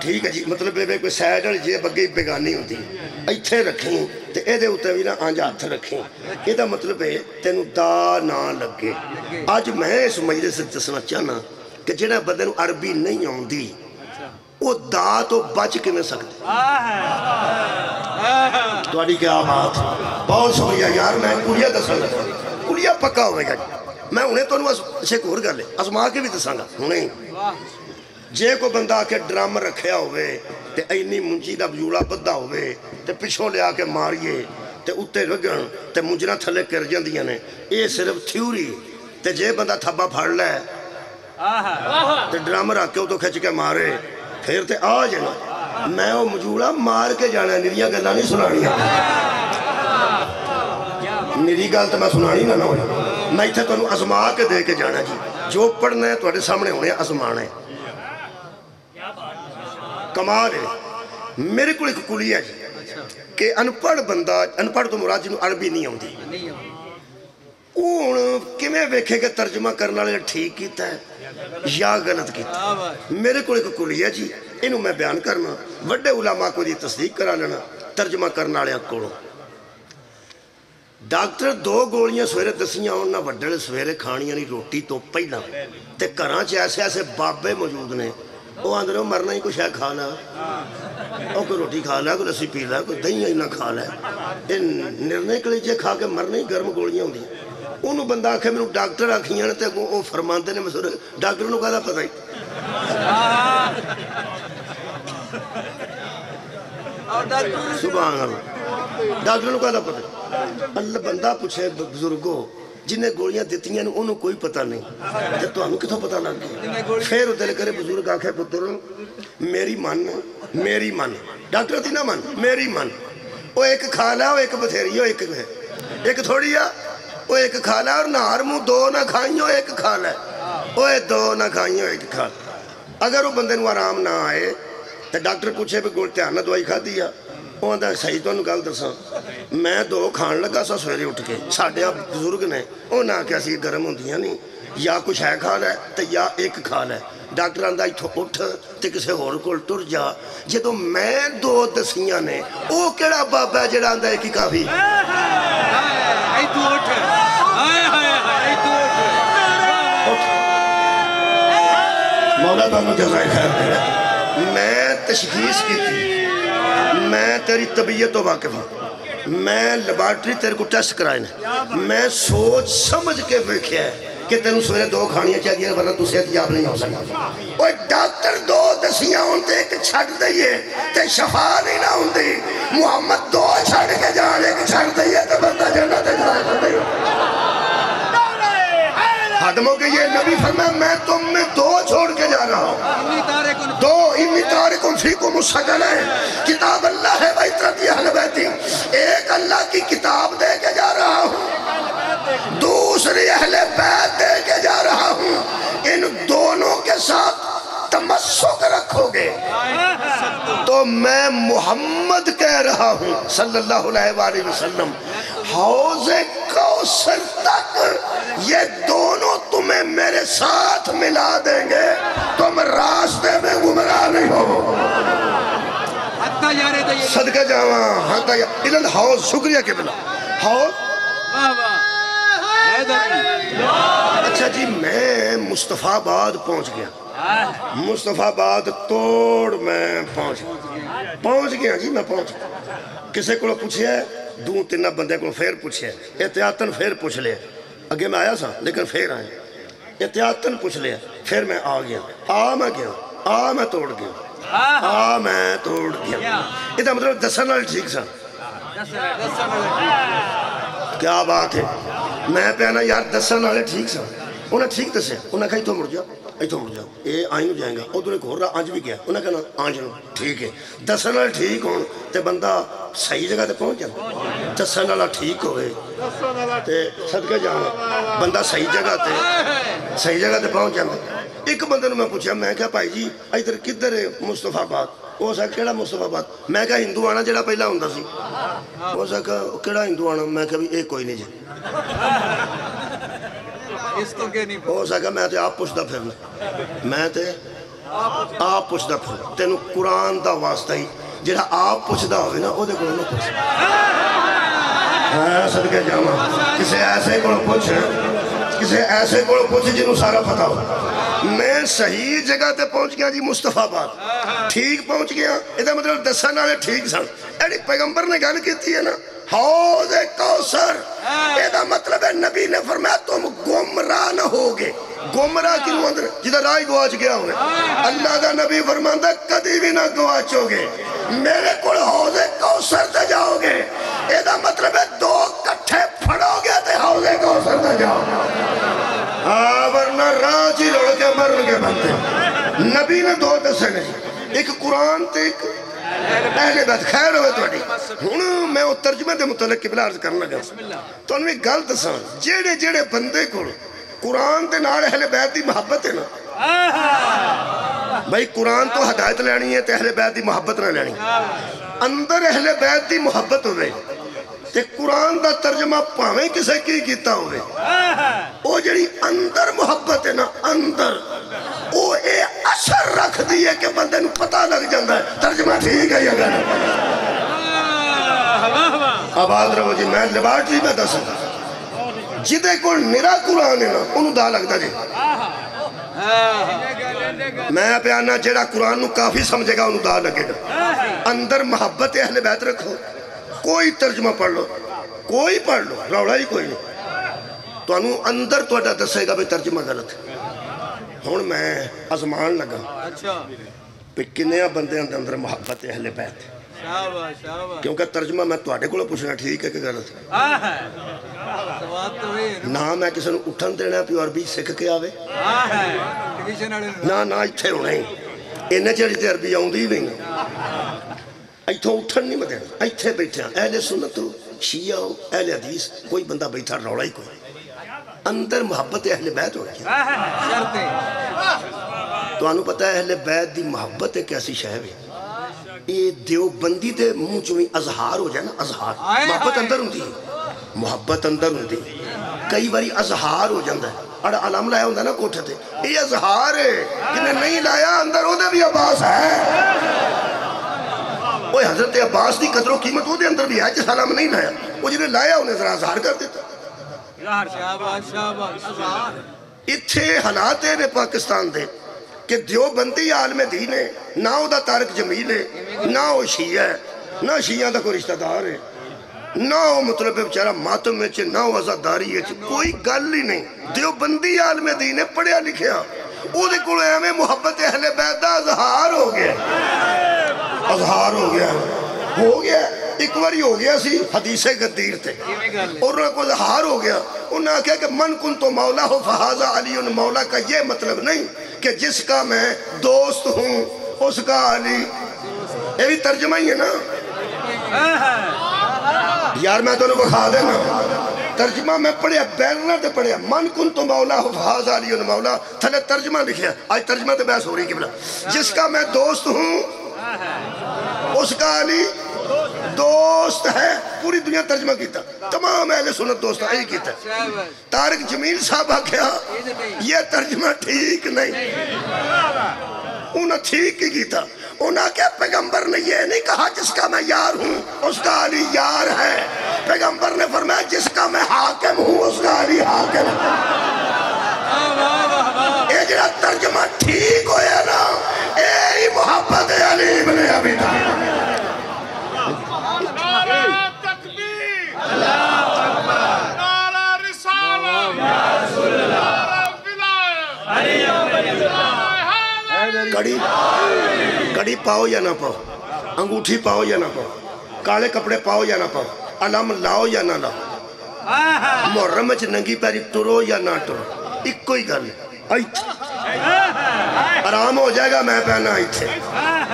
ٹھیک ہے جی، مطلب بے کوئی سیڈل جے بگئی بگانی ہوتی ایتھے رکھیں تے اے دے ہوتے بھی نا آنجا ہاتھ رکھیں، یہ دا مطلب ہے تینو دا نہ لگے۔ آج میں اس مجلس سے دسنا چاہنا کہ جنہیں بدن عربی نہیں ہوندی وہ دا تو بچ کے میں سکتے تھوڑی کیا بات، بہت شکریہ یار. میں کلیہ دساں گا، کلیہ پکا ہوئے گا. میں انہیں تو ایک اور گل ہے ازما کے بھی دساں گا. انہیں جے کو بندہ آ کے ڈرم رکھیا ہوئے تے اینی منجی دا بجوڑا بدھا ہوئے تے پچھوں لے آ کے ماریے تے اتے رگن تے منجرہ تھلے کر جاندیاں نے، یہ صرف تھیوری. تے جے بندہ تھبا پھڑ لے تے ڈرم رکھ کے تو کھچ کے مارے پھر تے آ جانا. میں وہ مجوڑا مار کے جانا، نریاں گلاں نہیں سنانیاں. نری گل تو میں سنانی نہ ہوئی. میں اتنے تمہیں ازما کے دے کے جانا جی. جو پڑھنا ہے تھوڑے سامنے ہونے ازمانا ہے. کمال ہے. میرے کو ایک کلی ہے جی کہ انپڑھ بندہ، انپڑھ تو مراد جنہوں عربی نہیں آتی، اون کمیں ویکھے کہ ترجمہ کرنا لے ٹھیک کیتا ہے یا غلط کیتا ہے. میرے کو ایک کلی ہے جی، انہوں میں بیان کرنا، وڈے علماء کو دی تصدیق کرا لینا ترجمہ کرنا لے کولوں. ڈاکٹر 2 گولیاں سویرے دسیاں انہاں وڈڑ سویرے کھانیاں نہیں روٹی تو پہلا تے گھراں چ ایسے ایسے بابے موجود نے، وہ آندھے مرنا ہی کچھ ہے کھا لا، وہ کوئی روٹی کھا لا، کوئی لسی پی لا، کوئی دہیاں ہی نہ کھا لا. یہ نرنے کلیجے کھا کے مرنا ہی گرم گولیاں ہوندی. انہوں بندہ آکھے میں ڈاکٹر آکھیاں تے وہ فرماندے نے مسور ڈاکٹر نو کہا پتہ ہی. سبحان اللہ، ڈاکٹر نو کہا پتہ اللہ. بندہ پوچھے بزرگو جنہیں گولیاں دیتیاں نے انہوں کوئی پتہ نہیں تے تو ہمیں کتوں پتہ لگ گیا. پھر دل کرے بزرگ آکھے پتر میری من ڈاکٹر تھی نہ من میری من. وہ ایک کھا لا، وہ ایک بتھیری، وہ ایک تھوڑی ہے، وہ ایک کھا لا. اور نہار منہ 2 نہ کھائیوں، ایک کھا لا. وہ 2 نہ کھائیوں، ایک کھا لا. اگر وہ بندے نو آرام نہ آئے تو ڈاکٹر پوچھے بھی گول دھیان نہ دوائی کھا دیا. وہ آدھا صحیح تو گل دساں میں 2 کھان لگا سا سویرے اٹھ کے. ساڈے بزرگ نے وہ نہ کہ اسی گرم ہوندیاں نہیں، یا کچھ ہے کھا لے تے یا ایک کھا لے. ڈاکٹر آندا اتھوں اٹھ تے کسے ہور کول ٹر جا. جدوں میں 2 دسیاں نے وہ کیڑا بابا ہے جڑا آندا ایک ہی کافی. مولا تانوں جزائے خیر دے. میں تشخیص کی تھی، میں تیری طبیعت تو واقف ہوں، میں لیبارٹری تیرے کو ٹیسٹ کرائے نے، میں سوچ سمجھ کے ویکھیا ہے کہ تینوں سویرے 2 کھانیاں چاہیے ورنہ تو صحت یاب نہیں ہو سکتا. وہ ڈاکٹر 2 دسیاں ہوندے ایک چھٹ دئیے تے شفا نہیں نہ ہوندی. محمد 2 چھڑ کے جانے ایک چھٹ دئیے تے بندہ جنت جائے کر دئیے. خادموں کے یہ نبی فرمایا میں تم میں 2 چھوڑ کے جا رہا ہوں. 2 انی تارکم فیکم الثقلین، کتاب اللہ ہے وعترتی اہل بیتی. ایک اللہ کی کتاب دے کے جا رہا ہوں، دوسری اہل بیت دے کے جا رہا ہوں. ان دونوں کے ساتھ تمسک رکھو گے تو میں محمد کہہ رہا ہوں صلی اللہ علیہ وآلہ وسلم حوض کوثر تک یہ دونوں تمہیں میرے ساتھ ملا دیں گے، تم راستے میں گمراہ نہیں ہو. صدقہ جاواں ادھر حوض. شکریہ کے بلا حوض. اچھا جی میں مصطفیٰ آباد پہنچ گیا. مصطفیٰ آباد توڑ میں پہنچ گیا جی. میں پہنچ کسے کو پوچھے 2-3 بندے کو پھر پوچھے، احتیاطاً پھر پوچھ لے. اگے میں آیا سا لیکن پھر آئے، احتیاطاً پوچھ لے. پھر میں آ گیا، میں گیا، میں توڑ گیا، میں توڑ گیا. یہ مطلب دسن والے ٹھیک سا. کیا بات ہے. میں پہنا یار دسن والے ٹھیک سا. انہیں ٹھیک دسے، انہیں کہا اتوں مڑ جا، اتوں مڑ جا، یہ آئیں جائیں گا. ادھر ایک ہو رہا آج بھی گیا، انہیں کہنا آج نو ٹھیک ہے. دسن والے ٹھیک ہون تے بندہ صحیح جگہ تے پہنچ جانا. دسن والا ٹھیک ہوئے تے صدقے جانا بندہ صحیح جگہ تے پہنچ جانا. ایک بندے نے میں پوچھا، میں کہا بھائی جی ادھر کدھر ہے مصطفیٰ آباد؟ وہ سا کہڑا مصطفیٰ آباد؟ میں کہا ہندو آنا جڑا پہلا ہوندا سی. وہ سا کہا کہڑا ہندو آنا؟ میں کہا بھی ایک کوئی نہیں جی. ہو سکا میں تے آپ پوچھتا پھرنا، میں تے آپ پوچھتا پھر. تینوں قرآن دا واسطہ ہی جڑا آپ پوچھتا ہوئے نا وہ دے کو نہ پوچھ. صدقے جاواں کسے ایسے کو پوچھ، کسے ایسے کو پوچھ جنہوں سارا پتہ ہو. میں صحیح جگہ تے پہنچ گیا جی مصطفیٰ بات ٹھیک پہنچ گیا یہ مطلب دسن والے ٹھیک سن ایڈی پیغمبر نے گل کی ہے نا حوض کوثر یہ مطلب ہے نبی نے فرمایا تم گمراہ نہ ہوگے گمراہ کیوں اندر جدھر راہ گواچ گیا ہوئے اللہ دا نبی فرماندا کدی بھی نہ گواچو گے میرے کول حوض کوثر تے جاؤ گے یہ مطلب ہے دو کٹھے پھڑو گے تے حوض کوثر تے جاؤ ہاں ورنہ راج ہی لڑ کے مرن کے بنتے نبی نے دو دسے نہیں ایک قرآن تے ایک اہل بیت خیر ہوئے توڑی ہوں میں وہ ترجمہ دے متعلق قبلہ عرض کرنا گا تو انہوں نے گل دسان جیڑے جیڑے بندے کو قرآن تے نال اہل بیت دی محبت ہے نا بھائی قرآن تو ہدایت لینی ہے تے اہل بیت دی محبت نہ لینی اندر اہل بیت دی محبت ہوئے تے قرآن دا ترجمہ پاویں کسے کی کیتا ہوئے وہ جڑی اندر محبت ہے نا اندر وہ اے اثر رکھ دیئے کہ بندے نو پتہ لگ جاندہ ہے ترجمہ ٹھیک ہے یا گھر آباد رہو جی میں لیبارٹری میں دسا جدے کو نرا قرآن ہے نا انہوں دا لگتا جی میں پہ آنا جڑا قرآن نو کافی سمجھے گا انہوں دا لگے گا اندر محبت اہل بیت رکھو کوئی ترجمہ پڑھ لو کوئی پڑھ لو روڑا ہی کوئی نہیں تو انہوں اندر تو اڈا دسے گا بھی ترجمہ غلط ہون میں ازمان لگا پہ کنیا بندے اندر محبت اہل بیت کیونکہ ترجمہ میں تو اڈے کو پوچھنا ٹھیک ہے کہ غلط نہ میں کسی نے اٹھن دینا پی عربی سکھ کے آوے نہ اتھے ہونے انہیں چڑی تے عربی آؤں دی نہیں ایتھوں اٹھن نہیں مدین ایتھے بیٹھے ہیں اہل سنت ہو شیعہ ہو اہل حدیث کوئی بندہ بیٹھا روڑا ہی کوئی اندر محبت اہل بیت ہو رہی تو انہوں پتہ ہے اہل بیت دی محبت ایک ایسی شہر ہے یہ دیو بندی دے منہ چویں اظہار ہو جائے نا اظہار محبت اندر ہوں دی محبت اندر ہوں دی کئی باری اظہار ہو جاندہ ہے اڑا علام لایا ہوندہ نا کوٹھے تھے یہ اظہار ہے جنہیں نہیں لایا اندر ہو دے بھی عباس ہے وہ حضرت عباس دی قدر و قیمت وہ دے اندر بھی ہے جس علام نہیں لایا وہ جنہیں لایا انہیں ذرا اظہار کر دیتا اتھے حالات نے پاکستان دے کہ دیو بندی عالم دین ہے نہ او دا تارک جمیل ہے نہ او شیعہ ہے نہ شیعہ دا کوئی رشتہ دار ہے نہ او مطلب بچارہ ماتم میں چھے نہ او عزاداری ہے کوئی گل ہی نہیں دیو بندی عالم دین ہے پڑھیا لکھیا او دے کلو ہمیں محبت اہل بیت دا اظہار ہو گیا ہو گیا ایک واری ہو گیا سی حدیث غدیر تھے اور انہوں کو اظہار ہو گیا انہوں نے کہا کہ من کن تو مولا ہو فہذا علی مولا کا یہ مطلب نہیں کہ جس کا میں دوست ہوں اس کا علی یہ بھی ترجمہ ہی ہے نا یار میں تو انہوں کو کھا دینا ترجمہ میں پڑھیا بیرنا تے پڑھیا من کن تو مولا ہو فہذا علی مولا تھلے ترجمہ لکھیا آج ترجمہ تے بحث ہو رہی قبلہ جس کا میں دوست ہوں اس کا علی دوست ہے پوری دنیا ترجمہ کیتا تمام اہل سنت دوست ہے کیتا تارک جمیل صاحب آکھیا یہ ترجمہ ٹھیک نہیں انہوں ٹھیک کی کیتا انہوں کیا پیغمبر نے یہ نہیں کہا جس کا میں یار ہوں اس کا علی یار ہے پیغمبر نے فرمایا جس کا میں حاکم ہوں اس کا علی حاکم اے جنہا ترجمہ ٹھیک ہویا نا اے محبت علی ابن ابی طالب کڑی پاؤ یا نہ پاؤ انگوٹھی پاؤ یا نہ پاؤ کالے کپڑے پاؤ یا نہ پاؤ علم لاؤ یا نہ لاؤ محرم میں ننگی پیری ٹرو یا نہ ٹرو ایک کوئی گل آرام ہو جائے گا میں پہنا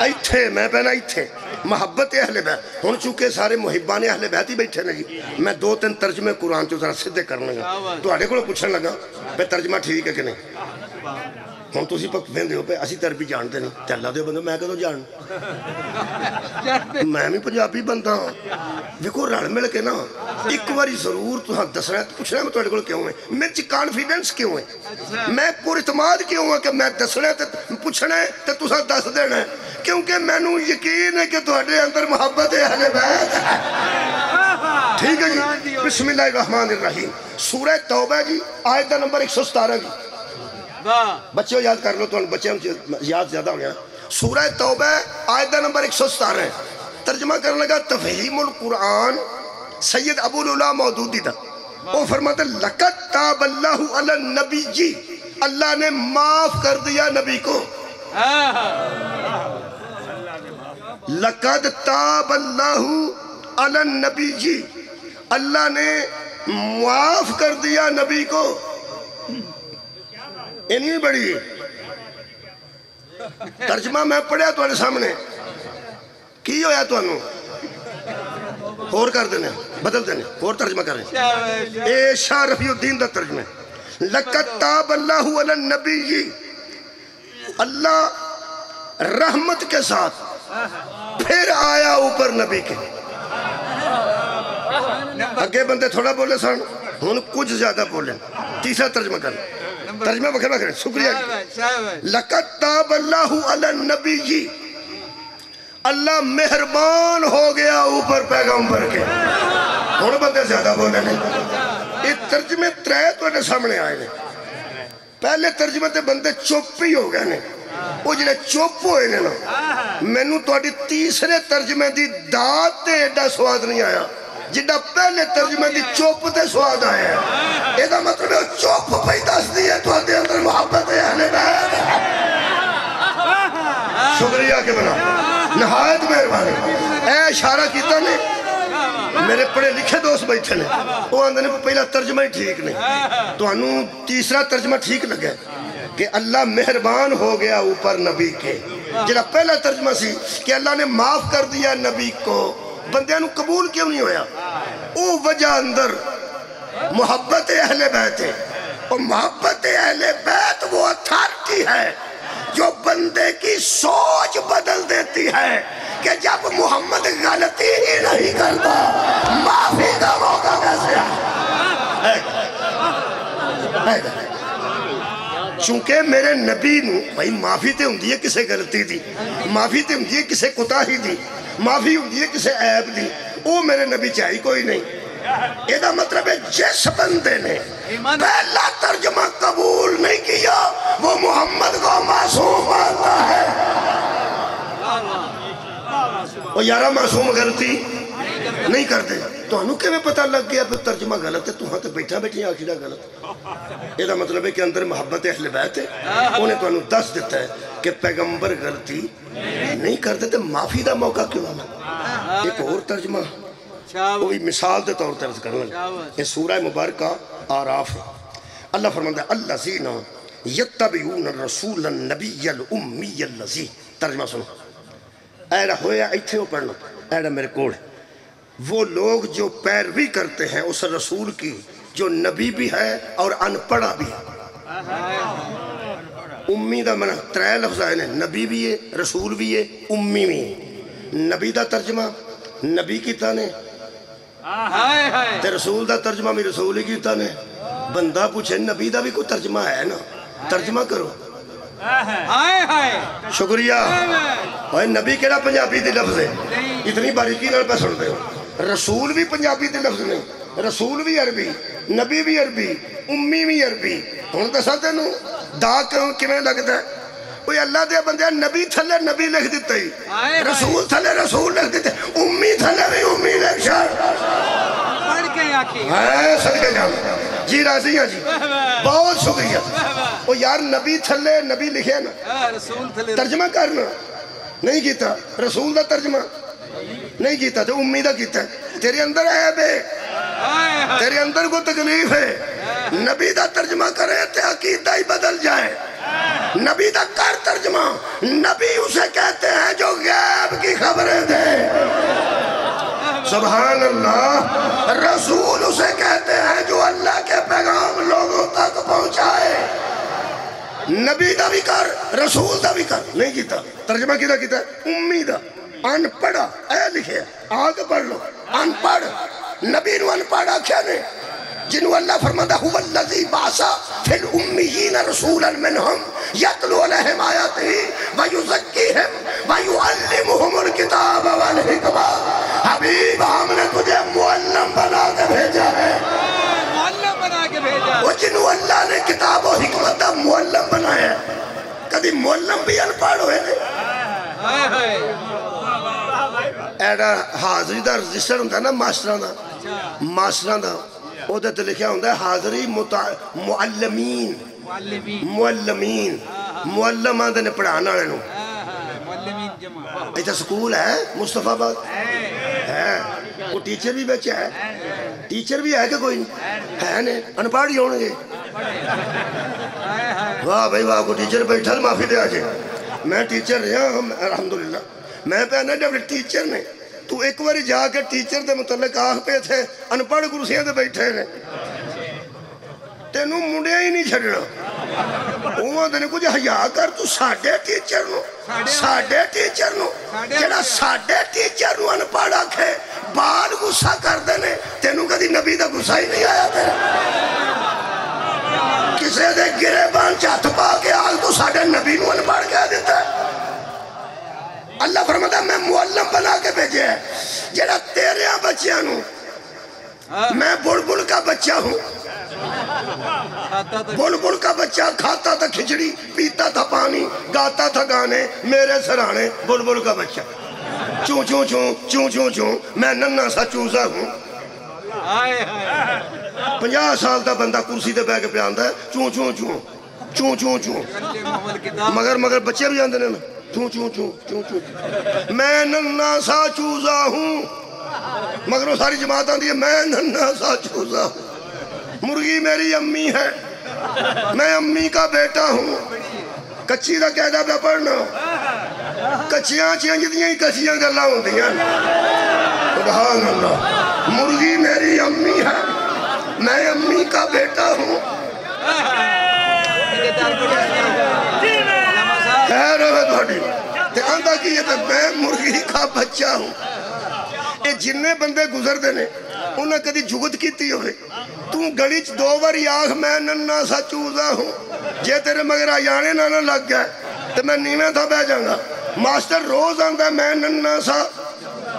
ایتھے میں پہنا ایتھے محبت اہل بیت ہون چونکہ سارے محبان اہل بیت ہی بیٹھے نا جی میں دو تین ترجمہ قرآن تو ذرا صدے کرنے گا تو آڑے کو پوچھنے لگا بے ترجمہ ٹھیک ہے کہ نہیں ہم تو اسی پک بہن ہو پہ اسی تربی جانتے نہیں تے اللہ دے بندے میں کدوں جان میں بھی پنجابی بندہ دیکھو رل مل کے نا ایک باری ضرور تہاں دسنا ہے پوچھنا ہے میں تہاڈے کول کیوں ہے میرے چ کانفیڈنس کیوں ہے میں پر اعتماد کیوں ہے کہ میں دسنا ہے تے پوچھنا ہے تے تساں دس دینا ہے کیونکہ مینوں یقین ہے کہ تہاڈے اندر محبت اہل بیت ہے ٹھیک ہے جی بسم اللہ الرحمن الرحیم سورہ توبہ جی آیت نمبر 117 جی بچے یاد کر لو تو بچے یاد زیادہ ہو گیا سورہ توبہ آیت نمبر 117 ہے ترجمہ کرنے لگا تفہیم القرآن سید ابو العلا مودودی تھا وہ فرماتا لقد تاب اللہ علی النبی جی اللہ نے معاف کر دیا نبی کو لقد تاب اللہ علی النبی جی اللہ نے معاف کر دیا نبی کو انہی بڑی ترجمہ میں پڑھیا تو سامنے کی ہویا تو انہوں اور کر دینے بدل دینے اور ترجمہ کر رہے اے شاہ رفیع الدین دا ترجمہ لقد تاب اللہ علی النبی اللہ رحمت کے ساتھ پھر آیا اوپر نبی کے اگے بندے تھوڑا بولے سن ہون کچھ زیادہ بولیں تیسرا ترجمہ کریں ترجمہ بکھر کریں شکریہ لقد تاب اللہ علی النبی اللہ مہربان ہو گیا اوپر پیغمبر کے ہون بندے زیادہ بولے نہیں یہ ترجمے ترے تو سامنے آئے نے پہلے ترجمے تے بندے چوپ ہی ہو گئے نے وہ جنہیں چوپ ہوئے نے نا میں نو تو تیسرے ترجمے دی داد تے ایڈا سواد نہیں آیا جنہا پہلے ترجمے دی چوپ تے سواد آیا ہے ایدہ مطلب ہے چوپ پہ دس دی ہے تو آدھے اندر محبت ہے اہلِ بیت شکریہ کے بنا نہایت مہربانی اے اشارہ کیتا نے میرے پڑھے لکھے دوست بیٹھے نے وہ آندھنے پہ پہلا ترجمہ ہی ٹھیک نہیں تو انہوں تیسرا ترجمہ ٹھیک لگے کہ اللہ مہربان ہو گیا اوپر نبی کے جنہا پہلا ترجمہ سی کہ اللہ نے معاف کر دیا نبی کو بندیاں نو قبول کیوں نہیں ہویا او وجہ اندر محبت اہل بیت ہے اور محبت اہل بیت وہ اتھارٹی ہے جو بندے کی سوچ بدل دیتی ہے کہ جب محمد غلطی ہی نہیں کرتا معافی کا موقع کیسے ہے چونکہ میرے نبی نو بھائی معافی تے ہوندی ہے کسے غلطی دی معافی تے ہوندی ہے کسے کوتاہی دی معافی ہوندی ہے کسے عیب دی وہ میرے نبی چاہی کوئی نہیں یہ مطلب ہے جس بندے نے پہلا ترجمہ قبول نہیں کیا وہ محمد کو معصوم مانتا ہے وہ یارہ معصوم غلطی نہیں کرتے تو انہوں کے میں پتہ لگ گیا پھر ترجمہ غلط ہے تو ہاں تے بیٹھا بیٹھیں آخرہ غلط یہ مطلب ہے کہ اندر محبت اہل بیت ہے انہیں تو انہوں دس دیتا ہے کہ پیغمبر غلطی نہیں کرتے تو معافی دا موقع کیوں آنا ایک اور ترجمہ وہی مثال دے طور طرز کرنا یہ سورہ مبارکہ آراف ہے اللہ فرماتا ہے الذین یتبعون الرسول النبی الامی الذی ترجمہ سنو ایڈا ہویا ایتھے ہو پڑھنا ایڈا میرے کوڑ وہ لوگ جو پیروی کرتے ہیں اس رسول کی جو نبی بھی ہے اور انپڑھا بھی ہے امی دا منع ترے لفظ آئے نے نبی بھی ہے رسول بھی ہے امی بھی ہے نبی دا ترجمہ نبی کی تانے تے رسول دا ترجمہ بھی رسول ہی کی تانے بندہ پوچھے نبی دا بھی کوئی ترجمہ ہے نا ترجمہ کرو شکریہ نبی کیڑا پنجابی دی لفظ ہے اتنی باریکی نال پہ سن دے ہو رسول بھی پنجابی دی لفظ نہیں رسول بھی عربی نبی بھی عربی امی بھی عربی ہوں تو ساتھ نو دا کیوں لگتا ہے کوئی اللہ دے بندے نبی تھلے نبی لکھ دیتا ہی رسول تھلے رسول لکھ دیتا ہے امی تھلے بھی امی لکھ شاہ صدقے جانا جی راضی ہیں جی بہت شکریہ وہ یار نبی تھلے نبی لکھے نا ترجمہ کرنا نہیں کیتا رسول دا ترجمہ نہیں کیتا تو امی دا کیتا ہے تیرے اندر عیب ہے تیرے اندر کو تکلیف ہے نبی دا ترجمہ کرے تے عقیدہ ہی بدل جائے نبی دا کر ترجمہ نبی اسے کہتے ہیں جو غیب کی خبریں دے سبحان اللہ رسول اسے کہتے ہیں جو اللہ کے پیغام لوگوں تک پہنچائے نبی دا بھی کر رسول دا بھی کر نہیں کیتا ترجمہ کیتا امی دا ان پڑھا اے لکھے آگے پڑھ لو ان پڑھ نبی نو ان پڑھا کیا نے جنہوں اللہ فرماتا هو الذی بعث فی الامیین رسولا منہم یتلو علیہم آیاتہ ویزکیہم ویعلمہم الکتاب والحکمہ حبیب ہم نے تجھے معلم بنا کے بھیجا ہے وہ جنہوں اللہ نے کتاب کتاب و حکمت دا معلم بنایا ہے. کدی معلم بھی انپڑھ ہوئے نے. ایڈا حاضری دا رجسٹر ہوتا ہے نا ماسٹران دا او دے تے لکھیا ہوتا ہے حاضری معلمین معلم آندے نے پڑھانا والے نو. ایتھا سکول ہے مصطفیٰ آباد ہے. وہ ٹیچر بھی بچہ ہے. ٹیچر بھی ہے کہ کوئی نہیں ہے نے انپڑھ ہی ہونے گے. واہ بھائی واہ کو ٹیچر بیٹھا معافی دے آجے. میں ٹیچر رہا الحمدللہ. میں پہنا جب ٹیچر نے تو ایک باری جا کے ٹیچر دے متعلق آخ پہ تھے انپڑھ کرسیاں دے بیٹھے نے تینوں منڈیا ہی نہیں چھڑنا. وہ دنے کچھ حیا کر تو ساڑھے ٹیچر نو جڑا ساڑھے ٹیچر نو انپڑھ آکھے بال غصہ کر دینے تینوں کدی نبی دا غصہ ہی نہیں آیا تیرے. کسے دے گرے بان چاہت پا کے آل تو ساڑھے نبی نو انپڑھ کہہ دیتا ہے. اللہ فرماتا ہے میں معلم بنا کے بھیجے ہے جڑا تیرے بچیاں نو. میں بلبل کا بچہ ہوں. بلبل کا بچہ کھاتا تھا کھچڑی پیتا تھا پانی گاتا تھا گانے میرے سرانے. بلبل کا بچہ چون چون چون چون چون چون میں ننھا سا چوزا ہوں. 50 سال دا بندہ کرسی دے بے کے پیاندا ہے چون چون چون چون چون چون مگر بچے بھی آندے نے نا چون چون چون چون چون. میں ننھا سا چوزا ہوں مگر وہ ساری جماعت آندی ہے میں ننھا سا چوزا ہوں. مرغی میری امی ہے میں امی کا بیٹا ہوں. کچی دا قیدہ پہ پڑھنا کچیاں جتنی ہی کچیاں گلاں ہوندیاں. سبحان اللہ. مرغی میری امی ہے میں امی کا بیٹا ہوں. خیر ہے تھوڑی تے آندہ کی یہ میں مرغی کا بچہ ہوں. یہ جننے بندے گزر دینے انہیں کدی جگت کیتی ہوئے تو گڑی 2 باری آخ میں ننھا سا چوزا ہوں. جے تیرے مگر آیانے نہ لگ گئے تو میں نیویں تھا بہ جاؤں. ماسٹر روز آندہ میں ننھا سا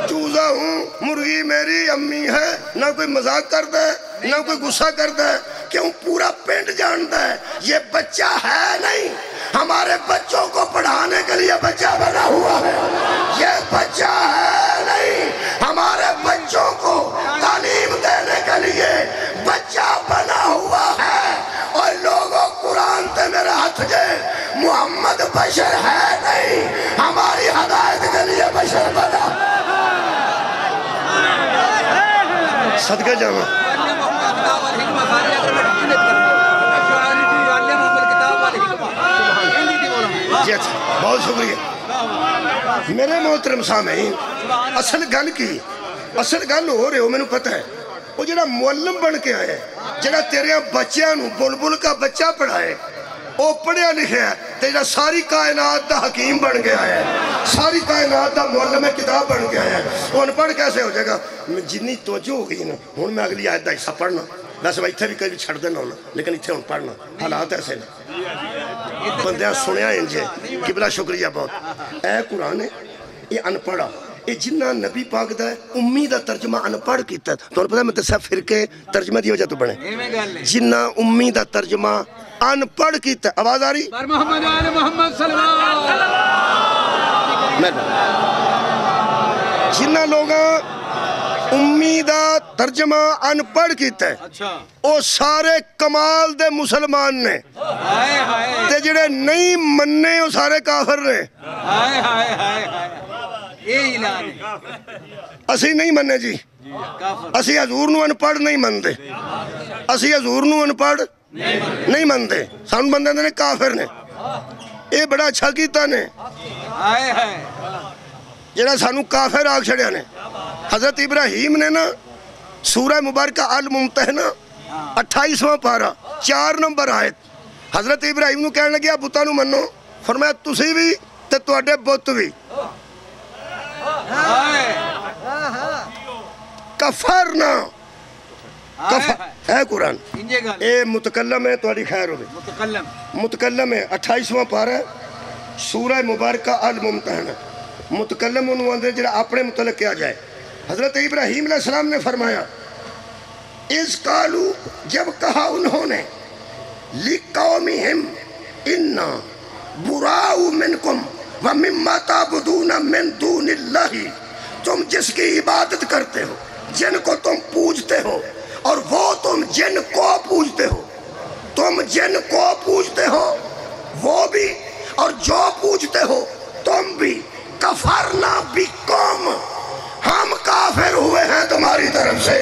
چوزا ہوں. مرغی میری امی ہے. نہ کوئی مذاق کرتا ہے نہ کوئی غصہ کرتا ہے. کیوں پورا پنڈ جانتا ہے یہ بچہ ہے نہیں. ہمارے بچوں کو پڑھانے کے لیے بچہ بنا ہوا ہے. یہ بچہ ہے نہیں. ہمارے بچوں کو تعلیم دینے کے لیے بچہ بنا ہوا ہے. اور لوگوں قرآن تے میرے ہاتھ جے محمد بشر ہے نہیں ہماری ہدایت کے لیے بشر بنا. صدقہ جانا بہت شکریہ میرے محترم سامعین. اصل گل ہو رہے ہو میں نے پتہ ہے. وہ جڑا معلم بن کے آئے جڑا تیرے بچیاں نو بلبل کا بچہ پڑھائے وہ پڑھیا لکھیا ہے تے جڑا ساری کائنات دا حکیم بن کے آیا ہے ساری کائنات دا معلم کتاب بن کے آیا ہے. وہ انپڑھ کیسے ہو جائے گا. جنی توجہ ہو گئی نا ہوں میں اگلی آیت دا حصہ پڑھنا. ویسے میں اتھے بھی کبھی چھڑ دینا ہونا لیکن اتھے ہوں پڑھنا حالات ایسے نا بندیاں سنیا انجھے. قبلہ شکریہ بہت. اے قرآن ہے یہ انپڑھا یہ جنہ نبی پاک دا ہے امی دا ترجمہ انپڑھ کیتا ہے. تو پتہ ہے میں تصف فرقے ترجمہ دی وجہ تو بنے جنہ امی دا ترجمہ انپڑھ کیتا ہے. آواز آ رہی بر محمد آل محمد صلی اللہ جنہ لوگاں امی دا ترجمہ انپڑھ کیتا ہے او سارے کمال دے مسلمان نے تے جڑے نہیں مننے او سارے کافر نے. اسی نہیں مننے جی. اسی حضور نو انپڑھ نہیں مندے. اسی حضور نو انپڑھ نہیں مندے. سان بندے نے کافر نے. اے بڑا اچھا کیتا نے جڑا سانو کافر آگ چھڑیا نے. حضرت ابراہیم نے نا سورہ مبارکہ الممتحنہ 28واں پارہ 4 نمبر آیت حضرت ابراہیم نو کہنے لگیا بتاں نو منو. فرمایا تسی بھی تے تواڈے بت بھی. کفرنا اے قرآن اے متکلم ہے تواڈی خیر ہوے. متکلم ہے 28واں پارہ سورہ مبارکہ الممتحنہ. متکلم انہوں اندر جڑا اپنے متعلق کیا جائے. حضرت ابراہیم علیہ السلام نے فرمایا اس قالو جب کہا انہوں نے لِقَوْمِهِمْ إِنَّا بُرَاءُ مِنْكُمْ وَمِمَّا تَعْبُدُونَ مِنْ دُونِ اللَّهِ تم جس کی عبادت کرتے ہو، جن کو تم پوجتے ہو، اور وہ تم جن کو پوجتے ہو، تم جن کو پوجتے ہو وہ بھی اور جو پوجتے ہو تم بھی، کفرنا بکم ہم کافر ہوئے ہیں تمہاری طرف سے۔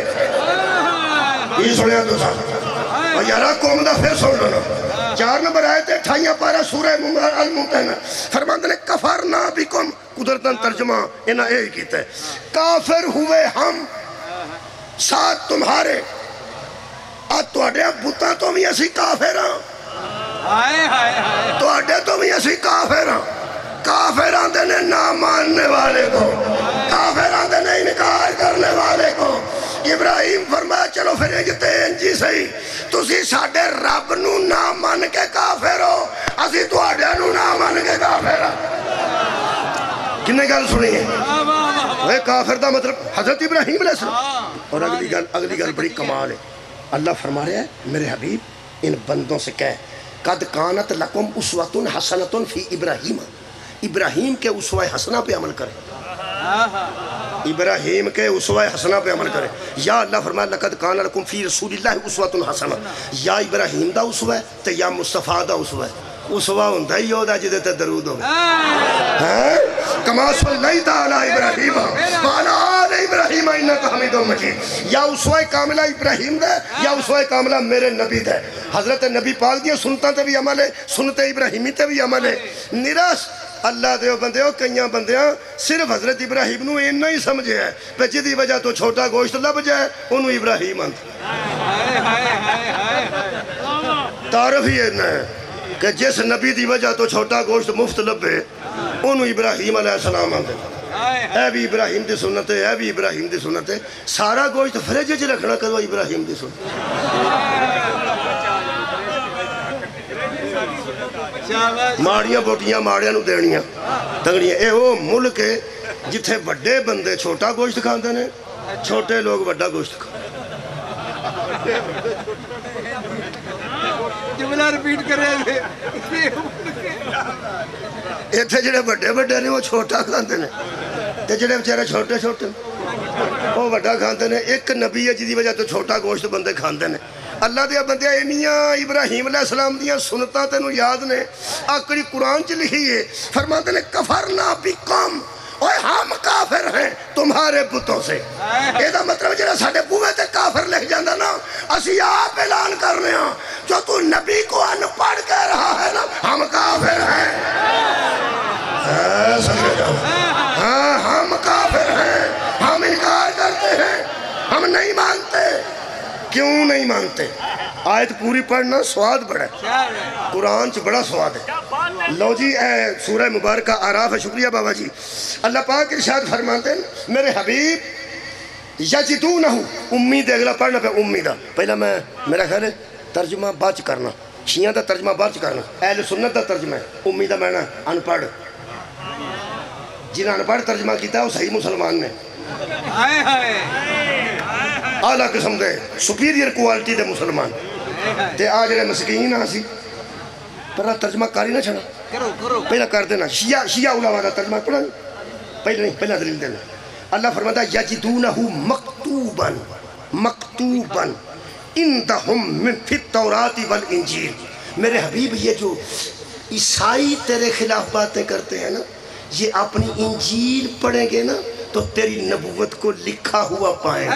یہ سنیا تو صاحب اور یارہ قوم دا پھر سن لو 4 نمبر آئے تھے 28 پارہ سورہ الممتحنہ فرماتے نے کفرنا بکم قدرتاً ترجمہ انہاں اے کیتا ہے کافر ہوئے ہم ساتھ تمہارے تو اڈے بُتاں تو بھی اسی کافر ہاں تو اڈے تو بھی اسی کافر ہاں کافر آندے نے نہ ماننے والے کو کافر آندے نے انکار کرنے والے کو ابراہیم فرمایا چلو پھر اجتے انجی سہی تسی ساڑھے رب نو نہ مان کے کافر ہو اسی تو اڈے نو نہ مان کے کافر ہاں کنے گل سنی ہے وہ کافر دا مطلب حضرت ابراہیم علیہ السلام اور اگلی گل بڑی کمال ہے اللہ فرما رہا ہے میرے حبیب ان بندوں سے کہے قد کانت لکم اسوۃ حسنۃ فی ابراہیم ابراہیم کے اسوہ حسنہ پہ عمل کرے ابراہیم کے اسوہ حسنہ پہ عمل کرے یا اللہ فرمایا لقد کان لکم فی رسول اللہ اسوۃ حسنہ یا ابراہیم دا اسوہ ہے تو یا مصطفیٰ دا اسوہ ہے اسوہ ہوندہ ہی ہودا جدے تے درود ہوگا کما صلی اللہ تعالی ابراہیم وعلا آل ابراہیم انکا حمید مجید یا اسوہ کاملہ ابراہیم دا یا اسوہ کاملہ میرے نبی دا حضرت نبی پاک دیا سنتاں تے بھی عمل ہے سنت ابراہیمی تے بھی عمل ہے نراس اللہ دیو بندے ہو کئیاں بندیاں صرف حضرت ابراہیم نو انہا ہی سمجھے ہے پہ جدی وجہ تو چھوٹا گوشت لب جائے انہوں ابراہیم آنتا تعارف ہی انہا ہے کہ جس نبی دی وجہ تو چھوٹا گوشت مفت لبے انہوں ابراہیم علیہ السلام آنتا اے بھی ابراہیم دی سنت ہے اے بھی ابراہیم دی سنت ہے سارا گوشت فریج جی رکھنا کرو ابراہیم دی سنت ماڑیاں بوٹیاں ماڑیاں نو دینیاں تنگڑیاں اے وہ ملک ہے جتھے بڑے بندے چھوٹا گوشت کھاندے نے چھوٹے لوگ بڑا گوشت کھاندے جملہ ریپیٹ کر رہے تھے ایتھے جڑے بڑے بڑے نے وہ چھوٹا کھاندے نے تے جڑے بچارے چھوٹے چھوٹے وہ بڑا کھاندے نے ایک نبی ہے جدی وجہ تو چھوٹا گوشت بندے کھاندے نے اللہ دیا بندے انیاں ابراہیم علیہ السلام دیا سنتاں تینوں یاد نے آکڑی قرآن چ لکھی ہے فرماتے نے کفرنا بکم اوہ ہم کافر ہیں تمہارے بتوں سے ایدہ مطلب جنہا ساڑھے بوئے تے کافر لکھ جاندہ نا اسی آپ اعلان کرنے ہیں جو تو نبی کو ان پڑھ کہہ رہا ہے نا ہم کافر ہیں سمجھے جاؤ ہاں ہم کافر ہیں ہم انکار کرتے ہیں ہم نہیں مانتے کیوں نہیں مانتے آیت پوری پڑھنا سواد بڑا ہے قرآن چ بڑا سواد ہے لو جی اے سورہ مبارکہ آراف ہے شکریہ بابا جی اللہ پاک ارشاد فرماتے ہیں میرے حبیب یجدونہ امید اگلا پڑھنا پہ امیدہ پہلا میں میرا خیال ہے ترجمہ باچ کرنا شیعہ دا ترجمہ باچ کرنا اہل سنت دا ترجمہ ہے امیدہ میں نا انپڑھ جنہاں انپڑھ ترجمہ کیتا ہے وہ صحیح مسلمان نے اعلیٰ قسم دے سپیریئر کوالٹی دے مسلمان تے آج رہے مسکین آسی پر ترجمہ کاری نہ چھنا پہلا کر دینا شیعہ علماء دا ترجمہ پڑھا پہلا نہیں پہلا دلیل دینا اللہ فرماتا یجدونہ مکتوباً مکتوباً اندہم من فی التورات والانجیل میرے حبیب یہ جو عیسائی تیرے خلاف باتیں کرتے ہیں نا یہ اپنی انجیل پڑھیں گے نا تو تیری نبوت کو لکھا ہوا پائیں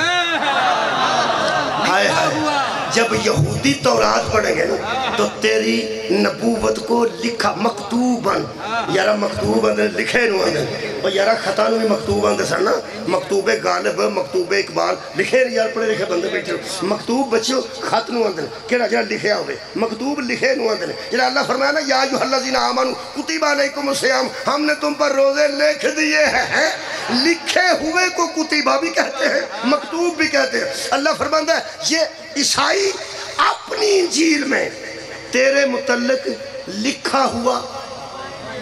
ہائے ہائے جب یہودی تورات پڑھیں گے نا تو تیری نبوت کو لکھا مکتوباً یارا مکتوباً لکھے نو آندھے اور یارا خطانو بھی مکتوباً دے سرنا مکتوب غالب مکتوب اقبال لکھے یار پڑھے لکھے بندے بیٹھے مکتوب بچیو خط نو آندھے کہنا جڑا لکھے ہوئے مکتوب لکھے نو آندھے جڑا اللہ فرمایا نا یا ایھا الذین آمنوا کتب علیکم الصیام ہم نے تم پر روزے لکھ دیے ہیں لکھے ہوئے کو کتبہ بھی کہتے ہیں مکتوب بھی کہتے ہیں اللہ فرماتا ہے یہ عیسائی اپنی انجیل میں تیرے متعلق لکھا ہوا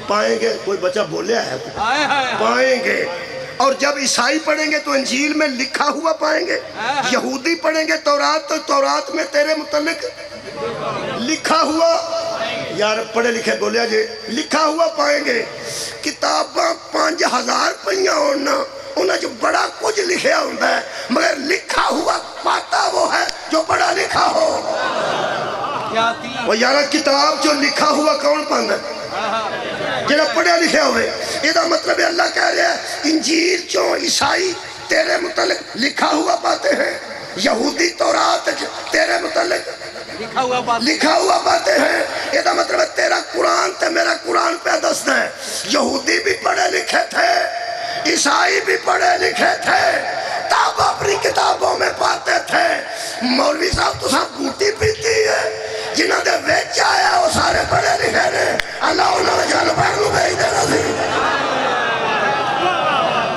پائیں گے کوئی بچہ بولے ہے پائیں گے اور جب عیسائی پڑھیں گے تو انجیل میں لکھا ہوا پائیں گے یہودی پڑھیں گے تورات تو تورات میں تیرے متعلق لکھا ہوا یار پڑھے لکھے بولیا جی لکھا ہوا پائیں گے کتاباں 5000 پہیاں ہونا انہیں جو بڑا کچھ لکھیا ہوتا ہے مگر لکھا ہوا پاتا وہ ہے جو بڑا لکھا ہو وہ یارہ کتاب جو لکھا ہوا کون پاندہ جنہا پڑھیا لکھیا ہوئے یہ دا مطلب ہے اللہ کہہ رہا ہے انجیل جو عیسائی تیرے متعلق لکھا ہوا پاتے ہیں یہودی تورات تیرے متعلق لکھا ہوا پاتے ہیں یہ دا مطلب ہے تیرا قرآن تے میرا قرآن پہ دست ہے یہودی بھی پڑھے لکھے تھے عیسائی بھی پڑھے لکھے تھے تاب اپنی کتابوں میں پاتے تھے مولوی صاحب تو صاحب گوٹی پیتی ہے جنہوں نے ویچ آیا وہ سارے پڑھے لکھے نے اللہ انہوں نے جان پڑھنو بھائی دینا سی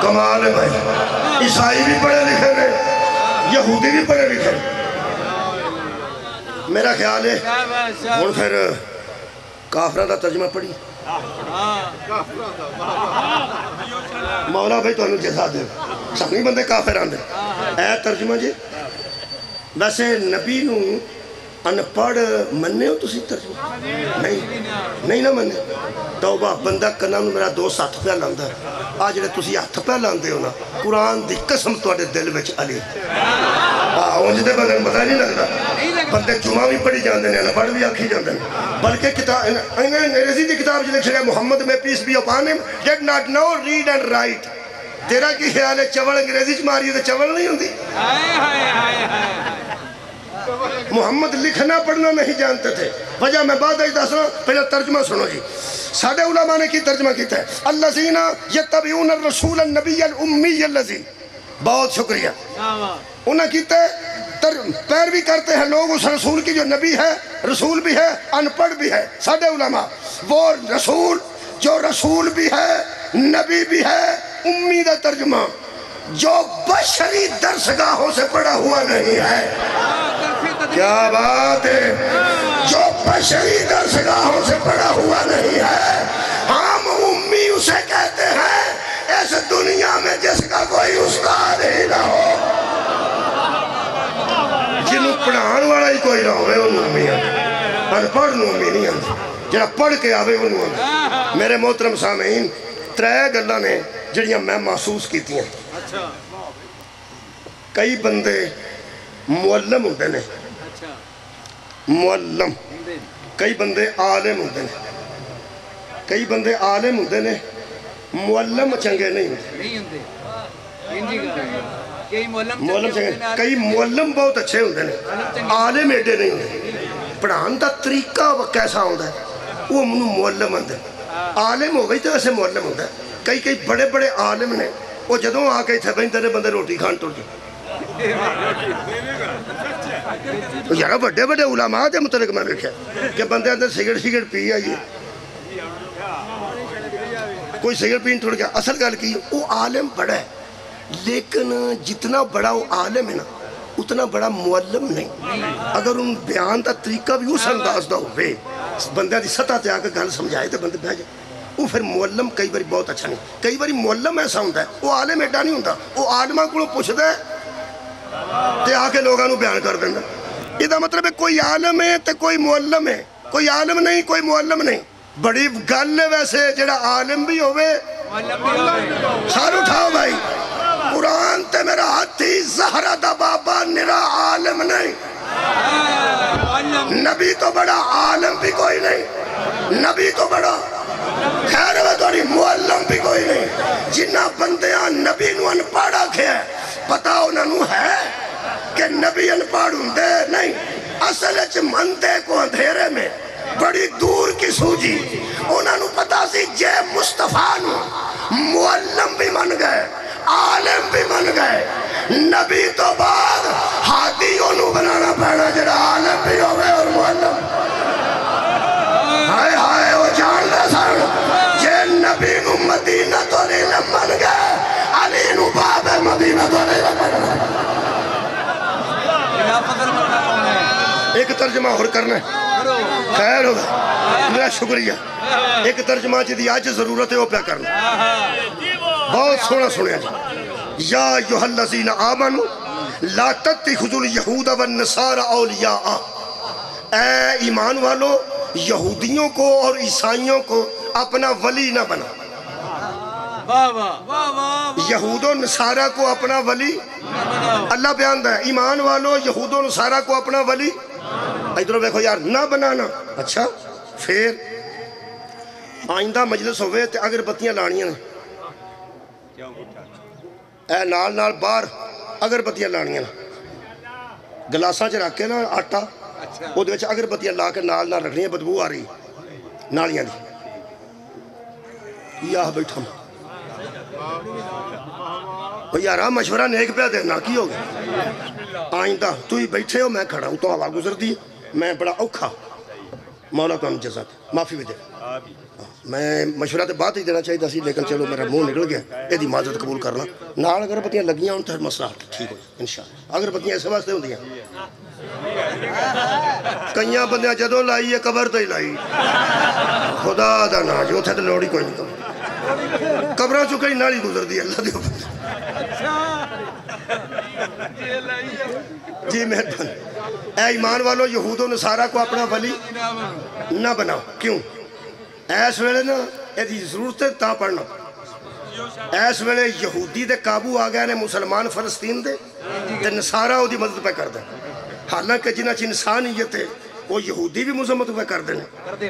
کمال ہے بھائی عیسائی بھی پڑھے لکھے نے یہودی بھی پڑھے لکھے میرا خیال ہے اور پھر کافرہ دا ترجمہ پڑھی مولا بھائی تو انہوں جیسا دے سامنی بندے کافر آن دے اے ترجمہ جی ویسے نبی نو انپڑھ مننے ہو تسی ترجمہ نہیں نہ مننے توبہ بندہ کنا نو میرا دوست ہاتھ پہ لاندہ ہے آج جڑے تسی ہاتھ پہ لاندے ہو نا قرآن دی قسم توڑے دل وچ علی اونج دے بندے پتہ نہیں لگتا بندے جمعہ بھی پڑھی جاندے ہیں انپڑھ بھی آکھی جاندے ہیں بلکہ کتاب انگریزی دی کتاب جو لکھ رہے محمد میں پیس B upon him did not know read and write تیرا کی خیال ہے چوڑ انگریزی چ ماری تو چوڑ نہیں ہوندی محمد لکھنا پڑھنا نہیں جانتے تھے وجہ میں بعد آئی دسنا پہلے ترجمہ سنو جی سادے علماء نے کی ترجمہ کیتا ہے الذین یتبعون الرسول النبی الامی الذی بہت شکریہ انہاں کیتا ہے پیروی کرتے ہیں لوگ اس رسول کی جو نبی ہے رسول بھی ہے انپڑھ بھی ہے سادے علماء وہ رسول جو رسول بھی ہے نبی بھی ہے امی دا ترجمہ جو بشری درسگاہوں سے پڑھا ہوا نہیں ہے کیا بات ہے جو بشری درسگاہوں سے پڑھا ہوا نہیں ہے ہم امی اسے کہتے ہیں اس دنیا میں جس کا کوئی استاد ہی نہ ہو جنہوں پڑھان والا ہی کوئی نہ ہوئے انہوں امی آتے انپڑھ نو امی نہیں آتے جنہاں پڑھ کے آوے انہوں آتے میرے محترم سامعین ترے گلہ نے جڑیاں میں محسوس کیتی ہیں کئی بندے معلم ہوتے ہیں معلم کئی بندے عالم ہوتے ہیں کئی بندے عالم ہوتے ہیں معلم چنگے نہیں ہوتے معلم چنگے کئی معلم بہت اچھے ہوتے ہیں عالم ایڈے نہیں ہوتے پڑھان دا طریقہ کیسا ہوتا ہے وہ منو معلم ہوتا ہے عالم ہو گئی تو ایسے معلم ہوتا ہے کئی بڑے بڑے عالم نے وہ جدوں آ گئی تھے بھائی تیرے بندے روٹی کھان ٹوٹ جائے یارہ بڑے بڑے علماء دے متعلق میں دیکھا کہ بندے اندر سگرٹ پی آئیے کوئی سگرٹ پین ٹوٹ گیا اصل گل کی وہ عالم بڑا ہے لیکن جتنا بڑا وہ عالم ہے نا اتنا بڑا معلم نہیں اگر ان بیان دا طریقہ بھی اس انداز دا ہوئے بندے دی سطح تے آکے گل سمجھائے تے بندے بہ جائے وہ پھر معلم کئی باری بہت اچھا نہیں کئی باری معلم ایسا ہوتا ہے وہ عالم ایڈا نہیں ہوتا وہ عالمہ کو پوچھتا ہے تے آکے لوگاں نو بیان کر دینا یہ دا مطلب ہے کوئی عالم ہے تے کوئی معلم ہے کوئی عالم نہیں کوئی معلم نہیں بڑی گل ہے ویسے جڑا عالم بھی ہوئے سار اٹھاؤ بھائی قرآن تے میرا ہاتھی زہرہ دا بابا نرا عالم نہیں نبی تو بڑا عالم بھی کوئی نہیں نبی تو بڑا خیر ہے توڑی معلم بھی کوئی نہیں جنہ بندیاں نبی نو انپاڑا کھیا ہے پتا انہوں ہے کہ نبی انپاڑ ہوندے نہیں اصل اچھ مندے کو اندھیرے میں بڑی دور کی سوجی انہوں پتا سی جے مصطفیٰ نو معلم بھی من گئے عالم بھی من گئے نبی تو بعد ہاتھیوں نو بنانا پہنا جڑا عالم بھی ہوئے اور معلم ہائے ہائے وہ جان دے سن جے نبی نو مدینہ تو نیلم من گئے علی نو باب مدینہ تو نیلم من گئے ایک ترجمہ اور کرنا ہے خیر ہوگا میرا شکریہ ایک ترجمہ جدی آج ضرورت ہے وہ پہ کرنا بہت سونا سنیا جی یا ایوہ الذین آمنوا لا تتخذوا الیہود والنصارى اولیاء اے ایمان والو یہودیوں کو اور عیسائیوں کو اپنا ولی نہ بنا، واہ واہ واہ واہ، یہود و نصارہ کو اپنا ولی اللہ بیان ہے، ایمان والو یہود و نصارہ کو اپنا ولی ادھر دیکھو یار نہ بنانا۔ اچھا پھر آئندہ مجلس ہوئے تے اگر بتیاں لانیاں اے نال نال باہر اگر بتیاں لانیاں گلاساں چ رکھ کے نا آٹا وہ اگر بتیاں لا کے نال نال رکھنی، بدبو آ رہی نالیاں دی یا بیٹھا یارا مشورہ نیک پہ دینا کی ہوگا آئندہ تو ہی بیٹھے ہو میں کھڑا ہوں تو ہوا گزر دی میں بڑا اوکھا مولا تو ہم جزاک معافی بھی دے میں مشورہ تے بات ہی دینا چاہیے سی لیکن چلو میرا منہ نکل گیا یہ دی معذرت قبول کرنا نال اگر بتیاں لگیاں ان تو مسئلہ ٹھیک ہو انشاءاللہ اگر بتیاں ایسے واسطے ہوندیاں کئیاں بندیاں جدوں لائی ہے قبر تے ہی لائی خدا دا نا جو تھے تو لوڑی کوئی نہیں قبرہ چکے ہی نالی گزر دی اللہ دیو جی مہربان اے ایمان والو یہود و نصارہ کو اپنا ولی نہ بناؤ کیوں ایس ویلے نا یہ ضرورت ہے تا پڑھنا ایس ویلے یہودی دے قابو آ گئے نے مسلمان فلسطین دے تے نصارہ وہ دی مدد پہ کر دیں حالانکہ جنہ چ انسانیت ہے وہ یہودی بھی مذمت پہ کر دیں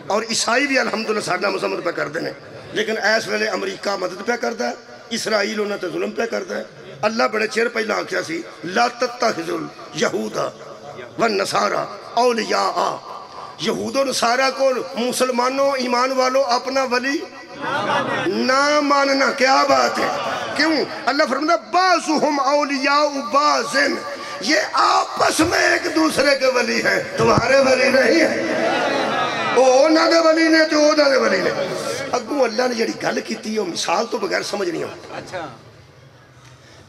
اور عیسائی بھی الحمدللہ سارنا مذمت پہ کر دیں لیکن ایس ویلے امریکہ مدد پہ کرتا ہے اسرائیل انہوں نے ظلم پہ کرتا ہے اللہ بڑے چیر پہلا آکھیا سی لا تتخذوا اليہود والنصارى اولیاء یہود و نصارہ کو مسلمانوں ایمان والوں اپنا ولی نہ ماننا کیا بات ہے کیوں اللہ فرماتا بعضهم اولیاء بعض یہ آپس میں ایک دوسرے کے ولی ہیں تمہارے ولی نہیں ہیں وہ نہ دے ولی نے جو نہ دے ولی نے اگوں اللہ نے جڑی گل کیتی ہے مثال تو بغیر سمجھ نہیں ہوں اچھا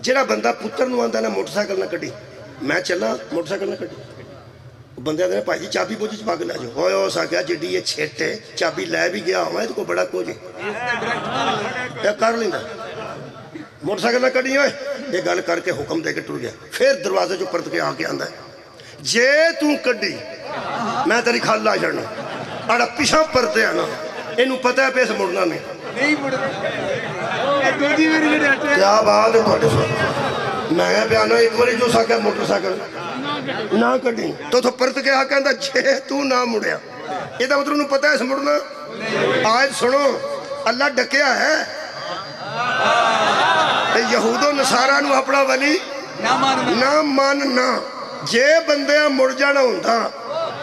جڑا بندہ پتر نو آندا نا موٹر سائیکل نہ کڈی میں چلا موٹر سائیکل نہ کڈی بندے آدھے بھائی جی چابی بوجھ پا کے لے جاؤ ہوئے ہو سکیا جڈی یہ چھٹ ہے چابی لے بھی گیا ہوا ہے تو کو بڑا کچھ ہے کر لینا موٹر سائیکل نہ کڈی ہوئے یہ گل کر کے حکم دے کے ٹر گیا پھر دروازے جو پرت کے آ کے آندا ہے جے تو کڈی میں تیری کھال لا چڑنا اڑا پیچھا پرتے آنا اینو پتہ ہے پیس مڑنا نہیں کیا بات ہے تھوڑے ساتھ میں بیانا ایک باری جو ساکیا موٹر سائیکل نہ کڈی تو پرت کے آکے اندھا جے تو نہ مڑیا یہ دا مطلب انہوں پتہ ہے اس مڑنا آج سنو اللہ ڈکیا ہے یہود و نصارہ نو اپنا ولی نہ ماننا جے بندے مڑ جانا ہوندہ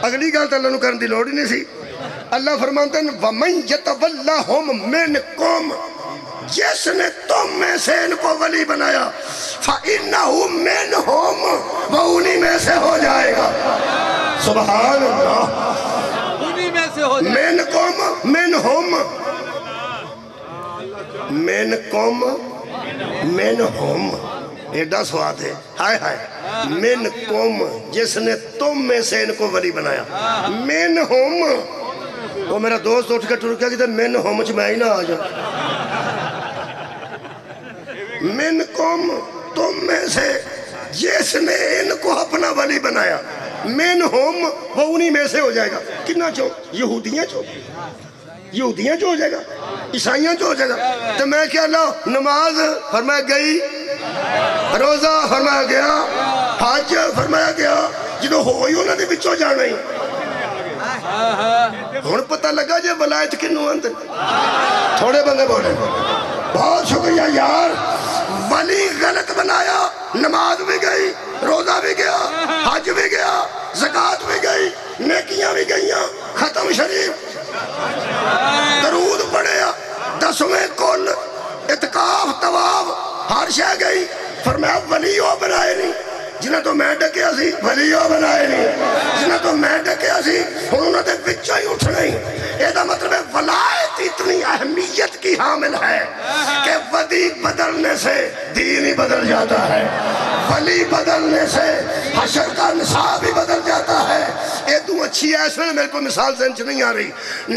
اگلی گال تو اللہ نو کرن دی لوڑی نہیں سی اللہ فرمانتے ہیں وَمَنْ يَتَوَلَّهُمْ مِنْكُمْ جس نے تم میں سے ان کو ولی بنایا فَإِنَّهُ مِنْهُمْ وہ انہی میں سے ہو جائے گا سبحان اللہ انہی میں سے ہو جائے گا مِنْكُمْ مِنْهُمْ ایڈا سوات ہے ہائے ہائے مِنْكُمْ جس نے تم میں سے ان کو ولی بنایا مِنْهُمْ وہ میرا دوست اٹھ کے ٹر گیا کہ من ہومچ میں ہی نہ آ جاؤں من کم تم میں سے جس نے ان کو اپنا ولی بنایا من ہوم وہ انہی میں سے ہو جائے گا کتنا چو یہودیاں چو یہودیاں چو ہو جائے گا عیسائیاں چو ہو جائے گا تو میں کیا اللہ نماز فرمایا گئی روزہ فرمایا گیا حج فرمایا گیا جدو ہوئی انہوں نے بچو جانا ہی ہون پتہ لگا جے ولایت کنوں اندر تھوڑے بندے بولے بہت شکریہ یار ولی غلط بنایا نماز بھی گئی روزہ بھی گیا حج بھی گیا زکاة بھی گئی نیکیاں بھی گئیاں ختم شریف درود پڑھیا 10ویں کل اتقاف طواف ہر شے گئی فرمایا ولیوں بنائے نہیں جنہیں تو میں ڈکیا سی ولیوں بنائے نہیں جنہیں تو میں ڈکیا سی انہوں نے بچہ ہی اٹھ نہیں یہ دا مطلب ہے ولایت اتنی اہمیت کی حامل ہے کہ ولی بدلنے سے دین ہی بدل جاتا ہے ولی بدلنے سے حشر کا نصاب ہی بدل جاتا ہے یہ تو اچھی ہے اس میں میرے کو مثال سنچ نہیں آ رہی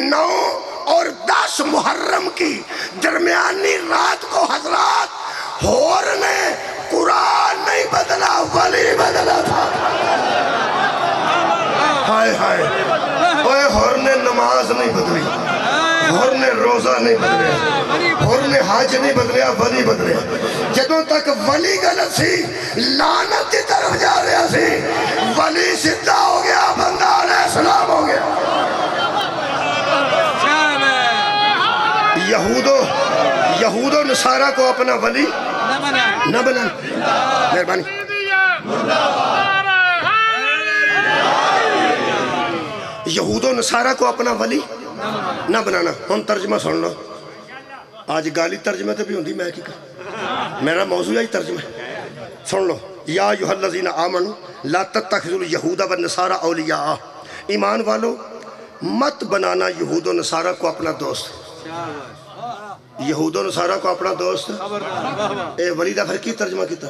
9 اور 10 محرم کی درمیانی رات کو حضرات ہور نے قرآن نہیں بدلا ولی بدلا تھا ہائے ہائے نماز نہیں بدلی، حر نے روزہ نہیں بدلیا، حر نے حج نہیں بدلیا، ولی بدلیا۔ جدوں تک ولی غلط سی لعنت کی طرف جا رہا سی، ولی سدھا ہو گیا، بندہ علیہ السلام ہو گیا۔ یہود و نصارہ کو اپنا ولی نہ بنا۔ مہربانی۔ یہود و نصارہ کو اپنا ولی نہ بنانا۔ ہم ترجمہ سن لو، آج گالی ترجمہ تے بھی ہوندی، میں کی کر میرا موضوع آئی ترجمہ سن لو۔ یا ایھا الذین آمنوا لا تتخذوا اليہود والنصارى اولیاء، ایمان والو مت بنانا یہود و نصارہ کو اپنا دوست۔ یہود و نصارہ کو اپنا دوست، اے ولیدہ پھر کی ترجمہ کیتا؟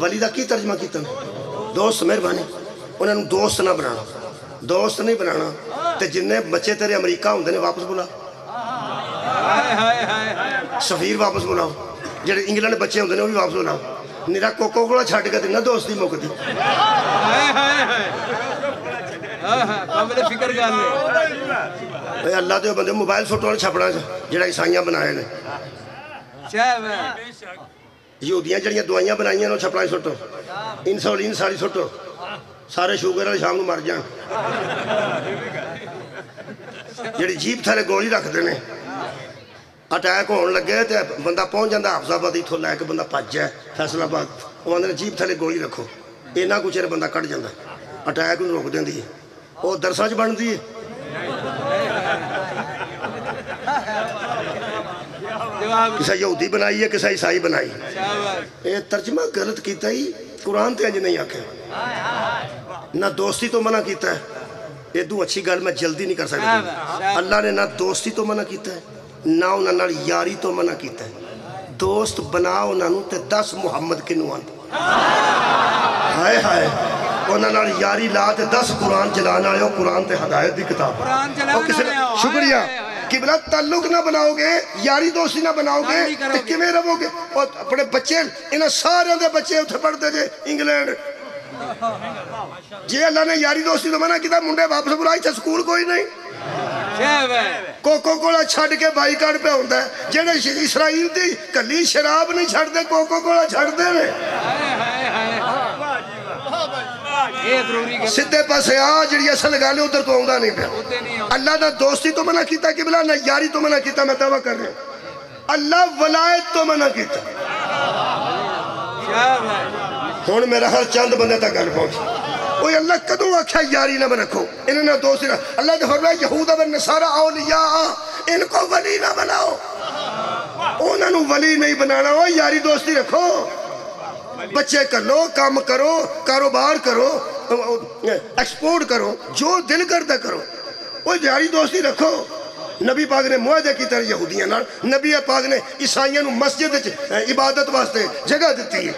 ولیدہ کی ترجمہ کیتا؟ دوست۔ مہربانی، انہوں نے دوست نہ بنانا، دوست نہیں بنانا۔ تے جنہیں بچے تیرے امریکہ ہوں نے واپس بلا، سفیر واپس بلاؤ، جڑے انگلینڈ بچے ہوں نے وہ بھی واپس بلاؤ۔ نیرا کوکو کوڑا چھاٹ کے نہ دوستی موقع دی۔ قابل فکر گال اے اللہ دے بندے موبائل فوٹو والے چھپڑا جڑا عیسائیاں بنائے نے، یہودیاں جڑیاں دوائیاں بنائیاں نے چھپڑا سٹو، انسولین ساری سٹو، سارے شوگر والے شام کو مر جان۔ جڑی جیپ تھالے گولی رکھ دینے، اٹیک ہون لگے تے بندہ پہنچ جاندہ حفظ آباد ہی تھو لے کے بندہ پاج جائے فیصل آباد، وہ اندر جیپ تھالے گولی رکھو، اینا کچھ بندہ کٹ جاندہ، اٹیک انہوں روک دیں دی، وہ درساج بن دی۔ کسا یہودی بنائی ہے، کسا عیسائی بنائی۔ یہ ترجمہ غلط کیتا ہی، قرآن تے انج نہیں آکھے۔ نہ دوستی تو منع کیتا ہے، یہ دو اچھی گل میں جلدی نہیں کر سکتا۔ اللہ نے نہ دوستی تو منع کیتا ہے، نہ انہوں نے یاری تو منع کیتا ہے۔ دوست بناؤ انہوں تے 10 محمد کنو آن ہائے ہائے، انہوں نے یاری لا تے 10 قرآن چلانا آئے ہو، قرآن تے ہدایت دی کتاب۔ شکریہ۔ قبلہ تعلق نہ بناؤ گے، یاری دوستی نہ بناؤ گے تو کمیں رہو گے؟ اور اپنے بچے انہاں سارے دے بچے اتھے پڑھ دے جے انگلینڈ، جی اللہ نے یاری دوستی تو منع کیتا، منڈے واپس بلائی تھے، سکول کوئی نہیں، کوکو کولا چھڑ کے بائی کارڈ پہ ہوندہ ہے، جنہیں اسرائیل دی کلی شراب نہیں چھڑ دے، کوکو کولا چھڑ دے رہے۔ سدھے پاسے جڑی اصل گالے ادھر تو آؤں نہیں پہ۔ اللہ نہ دوستی تو منع کیتا قبلہ، نہ یاری تو منع کیتا، میں دعویٰ کر رہا ہوں۔ اللہ ولایت تو منع کیتا۔ ہون میرا ہر چند بندے تک گل پہنچ، اوہ اللہ کدوں آکھا یاری نہ رکھو، انہوں نے دوستی نہ، اللہ نے فرمایا یہود و نصارہ اولیاء، ان کو ولی نہ بناؤ، انہوں نے ولی نہیں بنانا ہو، یاری دوستی رکھو، بچے کر لو، کام کرو، کاروبار کرو، ایکسپورٹ کرو، جو دل کردہ کرو، وہ یاری دوستی رکھو۔ نبی پاک نے معاہدے کی طرح یہودیاں نال، نبی پاک نے عیسائیاں مسجد عبادت واسطے جگہ دیتی ہے۔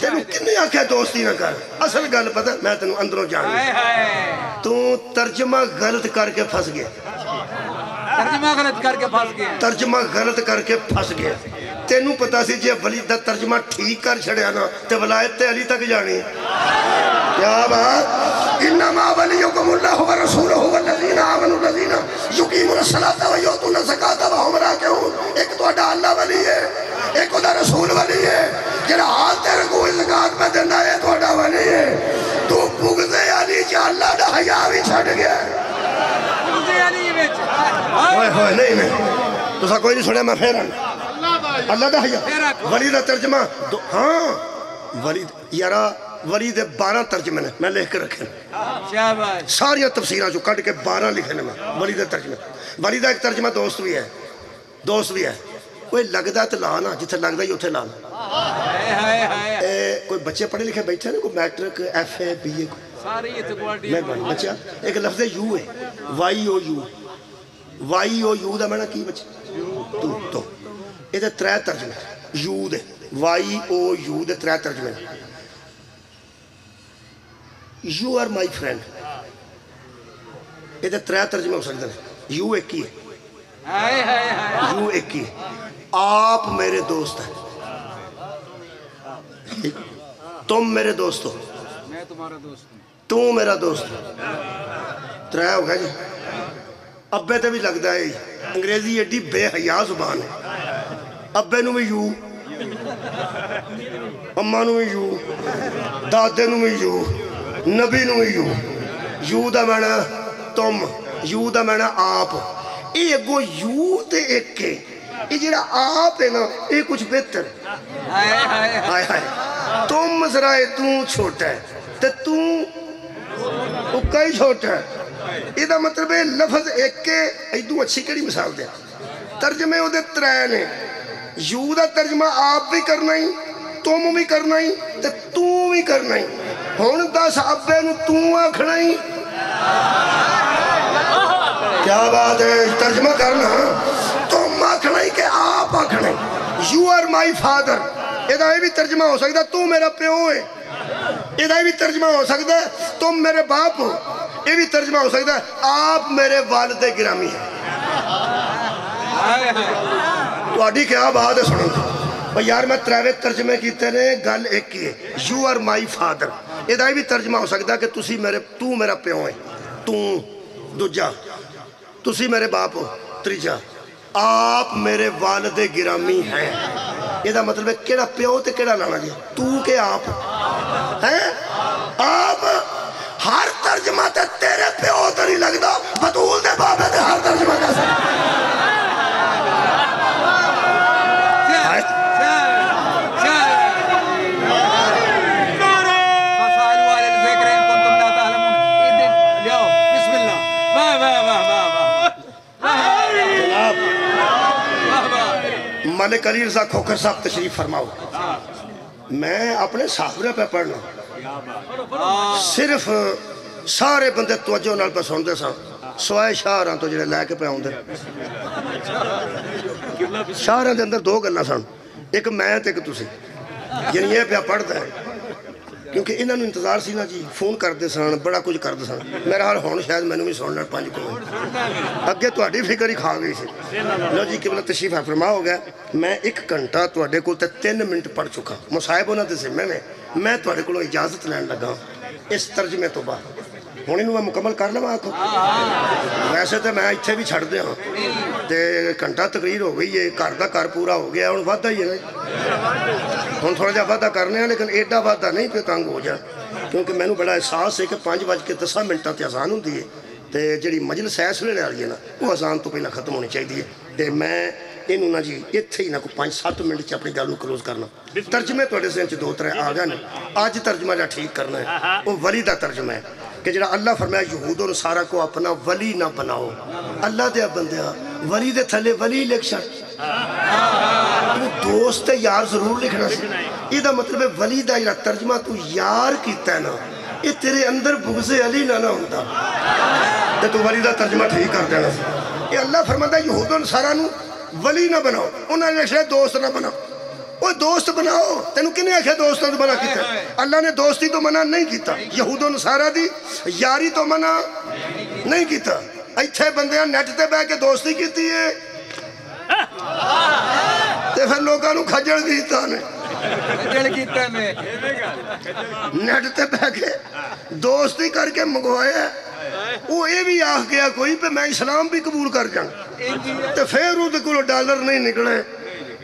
تینوں کنے آکھے دوستی نہ کر، اصل گل پتہ میں تینوں اندروں جانا، تو ترجمہ غلط کر کے پھنس گیا، ترجمہ غلط کر کے پھنس گیا، ترجمہ غلط کر کے پھنس گیا۔ تینوں پتہ سی جے ولی دا ترجمہ ٹھیک کر چھڑیا نا تے ولایت تے علی تک جانی۔ کیا بات؟ انما ولیکم اللہ ورسولہ والذین آمنوا الذین یقیمون الصلاۃ ویؤتون الزکاۃ وہم راکعون۔ ایک تو اللہ ولی ہے، ایک خدا رسول ولی ہے، جڑا ہاتھ تے رکوع زکات میں دیندا ہے تو ولی ہے۔ تو بغض علی چ اللہ دا حیا وی چھڈ گیا۔ بغض علی وچ ہوئے ہوئے نہیں تساں کوئی نہیں سنیا، میں پھر اللہ دا حیا۔ ولی دا ترجمہ ہاں ولی یارا ولی دے 12 ترجمے نے میں لکھ کے رکھے ساریاں تفسیراں جو کٹ کے 12 لکھے نے میں ولی دے ترجمے۔ ولی دا ایک ترجمہ دوست بھی ہے، دوست بھی ہے، کوئی لگدا تے لانا، جتھے لگدا ہی اتھے لانا۔ کوئی بچے پڑھے لکھے بیٹھے نا، کوئی matric F A B A میں بچہ ایک لفظ یو ہے، Y O U, Y O U دا میں نے کی بچے تو یہ دے 3 ترجمے، یو دے وائی او یو دے 3 ترجمے۔ یو آر مائی فرینڈ، یہ دے 3 ترجمے ہو سکتے ہیں۔ یو ایک ہی ہے، یو ایک ہی ہے، آپ میرے دوست ہیں، تم میرے دوست ہو، تمہارا دوست ہوں تو میرا دوست ترے ہو گیا جی ابے تے بھی لگتا ہے انگریزی ایڈی بے حیا زبان ہے ابے نو بھی یو اماں نو بھی یو دادے نو بھی یو نبی نو بھی یو دا معنی تم یو دا معنی آپ یہ اگو یو تے ایک کے یہ جڑا آپ ہے نا یہ کچھ بہتر ہائے ہائے ہائے ہائے تم ذرائے تو چھوٹا ہے تے تو کئی چھوٹا ہے یہ دا مطلب ہے لفظ ایک کے ایدو اچھی کڑی مثال دیا ترجمے ہو دے ترائے نے یو دا ترجمہ آپ بھی کرنا ہی تم بھی کرنا ہی تے تو بھی کرنا ہی ہون دس ابے نو تو آکھنا ہی کیا بات ہے ترجمہ کرنا تم آکھنا ہی کہ آپ آکھنا ہی یو آر مائی فادر یہ بھی ترجمہ ہو سکتا تو میرا پیو ہے یہ بھی ترجمہ ہو سکتا ہے تم میرے باپ ہو یہ بھی ترجمہ ہو سکتا ہے آپ میرے والد گرامی ہیں تو آڈی کیا بات ہے سنو یار میں تریوے ترجمے کی تیرے گل ایک کی ہے یو آر مائی فادر یہ بھی ترجمہ ہو سکتا ہے کہ تو میرا پیو ہے تو دوجا تسی میرے باپ ہو تریجا آپ میرے والد گرامی ہیں یہ دا مطلب ہے کیڑا پیو تے کیڑا لانا جی تو کہ آپ ہیں آپ ہر ترجمہ تے تیرے پیو تے نہیں لگتا بطول دے باپ ہے تے ہر ترجمہ کیسے ملک علی رضا کھوکھر صاحب تشریف فرماؤ میں اپنے صحابہ پہ پڑھنا صرف سارے بندے توجہ نال پہ سن دے سن سوائے شاہراں تو جڑے لے کے پہ آؤں دے شاہراں دے اندر دو گلنا سن ایک میں تے ایک تسی یعنی یہ پہ پڑھ دے کیونکہ انہوں نے انتظار سی نا جی فون کر دے سن بڑا کچھ کر دے سن میرا حال ہون شاید میں نے بھی سننا 5 کو اگے تو اڈی فکر ہی کھا گئی سی لو جی قبلہ تشریف فرما ہو گیا میں 1 گھنٹہ تو اڈے کو 3 منٹ پڑھ چکا مصاحب ہونا دے ذمہ میں تو اڈے کو اجازت لین لگا اس ترجمے تو بعد ہوں انہوں میں مکمل کر لوں آنکھوں ویسے تو میں اتھے بھی چھڑ دیا تے گھنٹہ تقریر ہو گئی ہے گھر دا کار پورا ہو گیا ہوں وعدہ ہی ہے نا ہوں تھوڑا جا وعدہ کرنے ہیں لیکن ایڈا وعدہ نہیں پہ تنگ ہو جائے کیونکہ میں نے بڑا احساس ہے کہ 5:10 منٹاں تے اذان ہوندی ہے تے جڑی مجلس ہے سویرے والی ہے نا وہ اذان تو پہلا ختم ہونی چاہیے تے میں انہوں نا جی اتھے ہی نہ کو 5-7 منٹ اپنی گل کلوز کرنا ترجمے تھوڑے ذہن چ 2-3 آ گئے نا اج ترجمہ جا ٹھیک کرنا ہے وہ ولی دا ترجمہ ہے کہ جڑا اللہ فرمایا یہود اور نصارہ کو اپنا ولی نہ بناؤ اللہ دے بندیا ولی دے تھلے ولی لکھ چھڑ تو دوست یار ضرور لکھنا سی یہ دا مطلب ہے ولی دا یہ ترجمہ تو یار کیتا ہے نا یہ تیرے اندر بغض علی نہ ہوتا تو ولی دا ترجمہ ٹھیک کر دینا سی یہ اللہ فرماتا ہے یہود اور نصارہ نو ولی نہ بناؤ انہوں نے لکھا دوست نہ بناؤ وہ دوست بناؤ تینوں کنے آکھیا دوست تو منع کیتا اللہ نے دوستی تو منع نہیں کیتا یہود و نصارہ دی یاری تو منع نہیں کیتا ایتھے بندیاں نیٹ تے بہ کے دوستی کیتی ہے تے پھر لوگاں نو کھجڑ کیتا نے نیٹ تے بہ کے دوستی کر کے منگوایا وہ یہ بھی آکھ گیا کوئی پہ میں اسلام بھی قبول کر جاؤں تے پھر وہ دے کولو ڈالر نہیں نکلے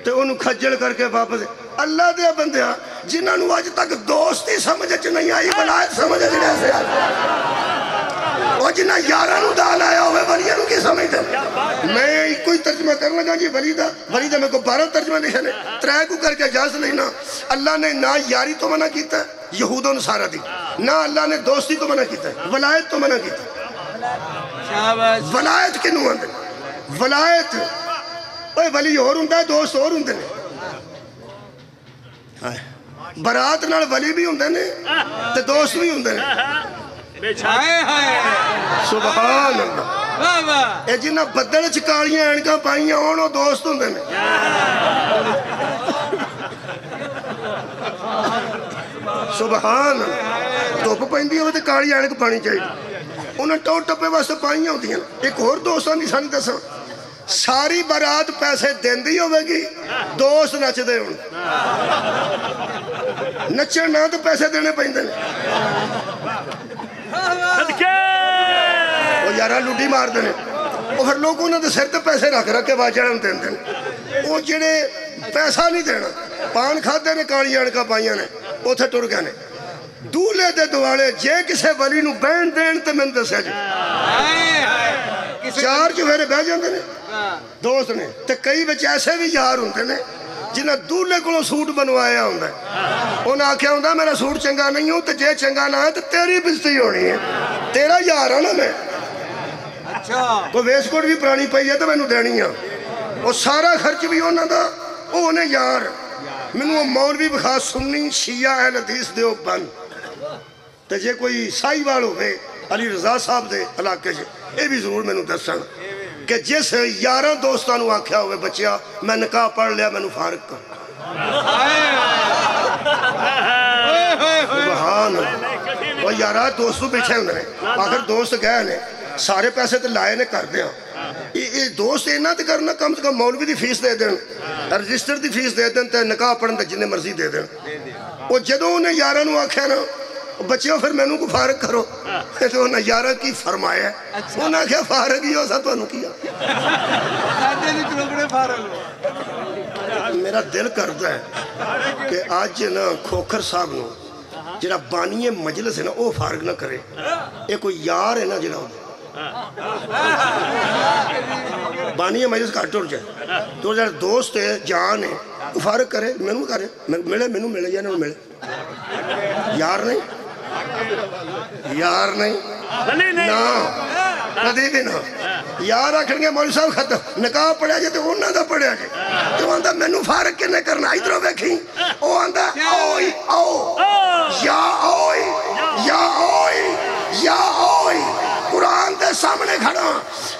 تے انہوں کھجڑ کر کے واپس اللہ دے بندیا جنہاں نو آج تک دوستی سمجھے نہیں آئی ولایت سمجھے جیسے وہ جنہاں یاراں نو دال آیا ہوئے ولیاں نو کی سمجھتے میں کوئی ترجمہ کرنا گا جی ولی دا میں کو 12 ترجمہ لکھنے 3 کو کر کے اجازت لینا اللہ نے نہ یاری تو منع کیتا ہے یہود و نصارہ دی نہ اللہ نے دوستی تو منع کیتا ہے ولایت تو منع کیتا ہے ولایت کنوں آندے ولایت اوہ ولی اور ہوندہ ہے دوست اور ہوندے نے برات نال ولی بھی ہوندے نے تے دوست بھی ہوندے نے سبحان اللہ اے جنہ بدل چکالیاں اینکاں پائیاں ہونو دوست ہوندے نے سبحان اللہ دھوپ پہندی ہوئے تے کالی اینک پانی چاہیے انہیں ٹو ٹپے واسطے پائیاں ہوتی ہیں ایک اور دوستان دی سانی دساں ساری بارات پیسے دیندی ہوئے گی دوست نچ دے ہوں نچن نہ تو پیسے دینے پہندے وہ یارہ لوٹی مار دینے وہ پھر لوگوں نے سر تے پیسے رکھ رکھ کے باچڑن دین دین وہ جڑے پیسہ نہیں دینا پان کھاتے نے کالی اڑکا پائیاں نے وہ تھے ٹر گئے نے دولے دے دوالے جے کسے ولی نو بین دین تے میں دسے جو چار جو میرے بہ جاندے نے دوست نے تے کئی بچ ایسے بھی یار ہوندے نے جنہیں دولے کو سوٹ بنوایا ہوندہ ہے انہیں آکھیا ہوندہ میرا سوٹ چنگا نہیں ہوں تے جے چنگا نہ ہے تے تیری بزتی ہونی ہے تیرا یار ہے نا میں کوئی ویس کوٹ بھی پرانی پئی ہے تو میں نو دینی ہے وہ سارا خرچ بھی ہونا دا وہ انہیں یار میں نو مولوی بخواہ سنی شیعہ اہل حدیث دیو بند تے جے کوئی سائی والو ہے علی رضا صاحب دے علاقے جے اے بھی ضرور میں نو دسن کہ جس یارہ دوستانو آکھیا ہوئے بچیا میں نکاح پڑھ لیا میں نو فارغ کر سبحان وہ یارہ دوستو بیٹھے ہوندے آخر دوست گئے نے سارے پیسے تے لائے نے کر دیا یہ دوست اینا تے کرنا کم سے کم مولوی دی فیس دے دیں رجسٹر دی فیس دے دیں تے نکاح پڑھن تے جنہیں مرضی دے دیں وہ جدو انہیں یارہ نو آکھیا نا بچیوں پھر میں نو کو فارغ کرو تو انہیں یارہ کی فرمایا ہے انہیں کیا فارغ ہی ہو سا تو انہوں کیا میرا دل کرتا ہے کہ آج نا کھوکھر صاحب نو جڑا بانی مجلس ہے نا وہ فارغ نہ کرے یہ کوئی یار ہے نا جڑا بانی مجلس کاٹ ہو جائے تو جڑا دوست ہے جان ہے وہ فارغ کرے میں نو کرے میں نو ملے یا نو ملے یار نہیں یار نہیں نا کدی بھی نا یار آکھن گے مولوی صاحب ختم نکاح پڑھیا جائے تو انہاں دا پڑھیا جائے تو آندہ میں نو فارغ کنے کرنا ادھروں بیکھیں وہ آندہ اوئی او یا اوئی یا اوئی یا اوئی قرآن دے سامنے کھڑا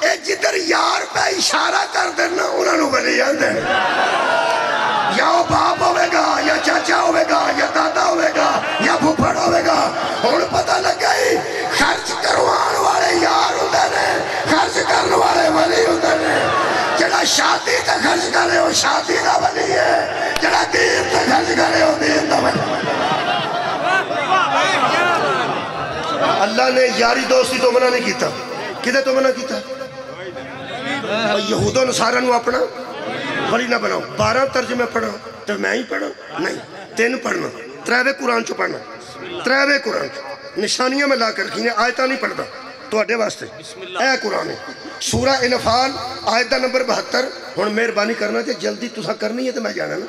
اے جدر یار پہ اشارہ کر دینا انہوں نے بلی آندے یا وہ باپ ہوئے گا یا چاچا ہوئے گا یا دادا ہوئے گا یا بھوپڑ ہوئے گا انہوں پتہ لگ گئی خرچ کروان والے یار ہوندے نے خرچ کرنے والے ولی ہوندے نے جڑا شادی تے خرچ کرے وہ شادی دا ولی ہے جڑا دین تے خرچ کرے وہ دین دا ولی اللہ نے یاری دوستی تو منع نہیں کیتا کدھے تو منع کیتا یہود و نصارہ نو اپنا ولی نہ بناؤ 12 ترجمے پڑھا تو میں ہی پڑھا نہیں 3 پڑھنا 3 قرآن چو پڑھنا 3 قرآن نشانیاں میں لا کر رکھیں آیتہ نہیں پڑھتا تو اڈے واسطے اے قرآن ہے سورہ انفال آیتہ نمبر 72 ہون مہربانی کرنا تھے جلدی تسا کرنی ہے تو میں جانا نا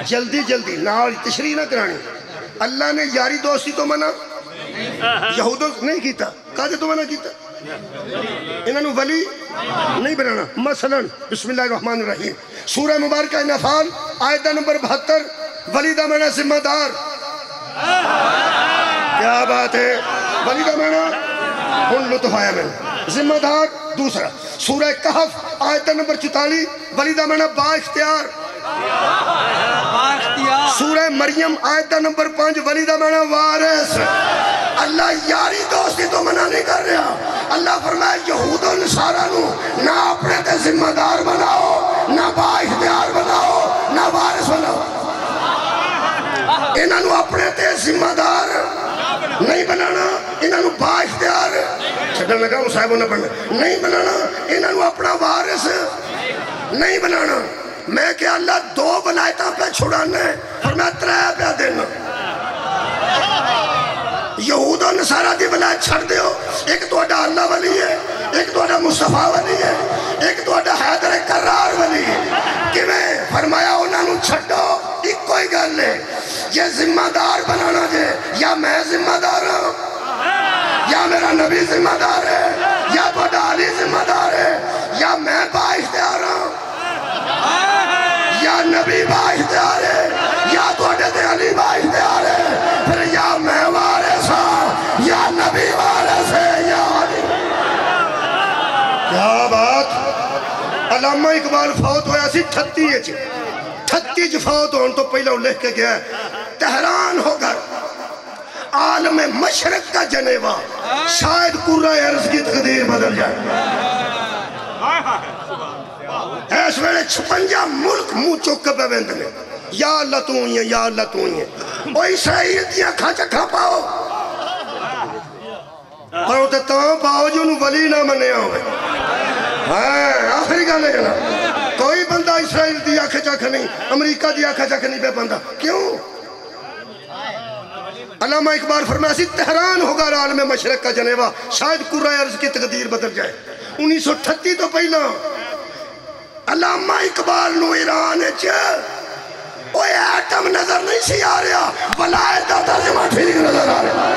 جلدی جلدی نال تشریح نہ کرانی اللہ نے یاری دوستی تو منع یہودوں نہیں کیتا کہتے تو منع کیتا انہوں نے ولی نہیں بنانا مثلا بسم اللہ الرحمن الرحیم سورہ مبارکہ انفال آیتہ نمبر 72 ولی دا منع ذمہ دار کیا بات ہے ولی دا منع ان لطف آیا میں ذمہ دار دوسرا سورہ کہف آیتہ نمبر 44 ولی دا منع با اختیار سورہ مریم آیتہ نمبر 5 ولی دا منع وارث اللہ یاری دوستی تو منع نہیں کر رہا اللہ فرمائے یہود و نصارہ نو نہ اپنے تے ذمہ دار بناؤ نہ با اختیار بناؤ نہ وارث بناؤ انہوں نے اپنے تے ذمہ دار نہیں بنانا انہوں نے با اختیار چھٹا لگا صاحبوں نے پڑھنا نہیں بنانا انہوں نے اپنا وارث نہیں بنانا میں کہ اللہ 2 ولایتاں پہ چھڑانا ہے اور میں 3 پہ دینا یہود و نصارہ دی ولایت چھڑ دیو ایک تو اڈا اللہ ولی ہے ایک تو اڈا مصطفیٰ ولی ہے ایک تو اڈا حیدر کرار ولی ہے کہ میں فرمایا انہوں نے چھڑو ایک کوئی گل ہے یہ ذمہ دار بنانا جے یا میں ذمہ دار ہوں یا میرا نبی ذمہ دار ہے یا تو اڈا علی ذمہ دار ہے یا میں با اختیار ہوں یا نبی با اختیار ہے یا تو اڈے تے علی با اختیار ہے پھر یا میں وارث ہوں یا نبی وارث ہے یا علی کیا بات علامہ اقبال فوت ہویا سی 38 فوت ہون تو پہلے لکھ کے گیا تہران ہو گھر عالم مشرق کا جنیوہ شاید قرآن عرض کی تقدیر بدل جائے اس ویلے 56 ملک منہ چک کے بیندے نے یا اللہ تو ہوئی ہے یا اللہ تو ہوئی ہے او اسرائیل دیا کھا چکھا پاؤ اور وہ تاں پاؤ جو انہوں ولی نہ منیا ہوئے آخری گا لے جنا کوئی بندہ اسرائیل دیا کھا چکھا نہیں امریکہ دیا کھا چکھا نہیں بے بندہ کیوں علامہ اقبال فرمایا سی تہران ہوگا عالم مشرق کا جنیوہ شاید قرآن عرض کی تقدیر بدل جائے 1938 تو پہلا علامہ اقبال نو ایران اوہ ایٹم نظر نہیں سی آ رہا ولایت دا ترجمہ ٹھیک نظر آ رہا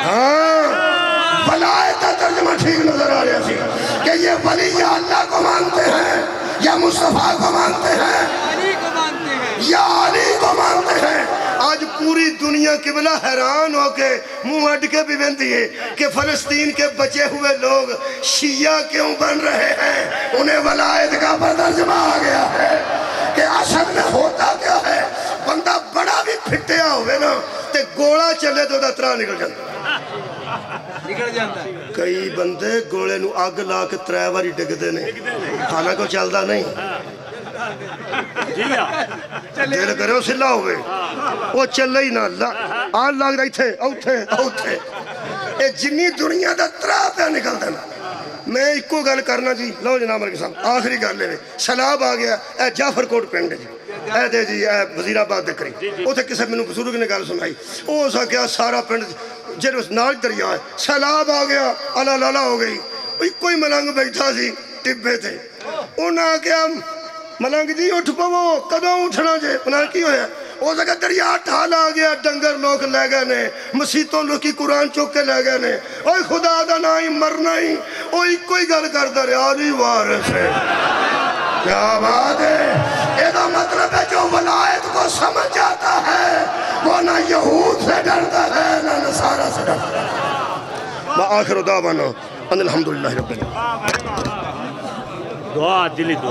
ہاں ولایت دا ترجمہ ٹھیک نظر آ رہا سی کہ یہ ولی یا اللہ کو مانتے ہیں یا مصطفیٰ کو مانتے ہیں یا علی کو مانتے ہیں آج پوری دنیا قبلہ حیران ہو کے منہ اڈ کے بھی بندی ہے کہ فلسطین کے بچے ہوئے لوگ شیعہ کیوں بن رہے ہیں انہیں ولایت کا ترجمہ آ گیا ہے کہ اصل میں ہوتا کیا ہے بندہ بڑا بھی پھٹیا ہوئے نا تے گوڑا چلے تو دترا نکل جاتا کئی بندے گوڑے نو آگ لا کے 3 باری ڈگ دینے حالانکہ چلدا نہیں دیر کرے ہو سلا ہوئے وہ چلے ہی نہ آن لاغ رہی تھے اوتھے اے جنی دنیا دا 3 پہ نکل دینا میں ایک کو گل کرنا جی لو جناب کے سامنے آخری گل لے سلاب آ گیا اے جعفر کوٹ پنڈ جی اے دے جی اے وزیر آباد دکری وہ تھے کسے میں بزرگ نے گل سنائی وہ سا کیا سارا پنڈ جنوس نال دریا ہے سلاب آ گیا اللہ لالا ہو گئی کوئی ملنگ بیٹھا سی ٹبے تھے انہاں کیا ملنگ جی اٹھ پو کدوں اٹھنا جے انہاں کی ہویا وہ جگہ دریا ٹھال آ گیا ڈنگر لوگ لے گئے نے مسیتوں لوگ کی قرآن چوک کے لے گئے نے اوہ خدا دا نائی مرنا ہی اوہ کوئی گل کرتا ریاضی وارث ہے کیا بات ہے یہ دا مطلب ہے جو ولایت کو سمجھ جاتا ہے وہ نہ یہود سے ڈرتا ہے نہ نصارہ سے ڈرتا ہے وآخر دعوانا ان الحمدللہ رب العالمین دعا دلی دعا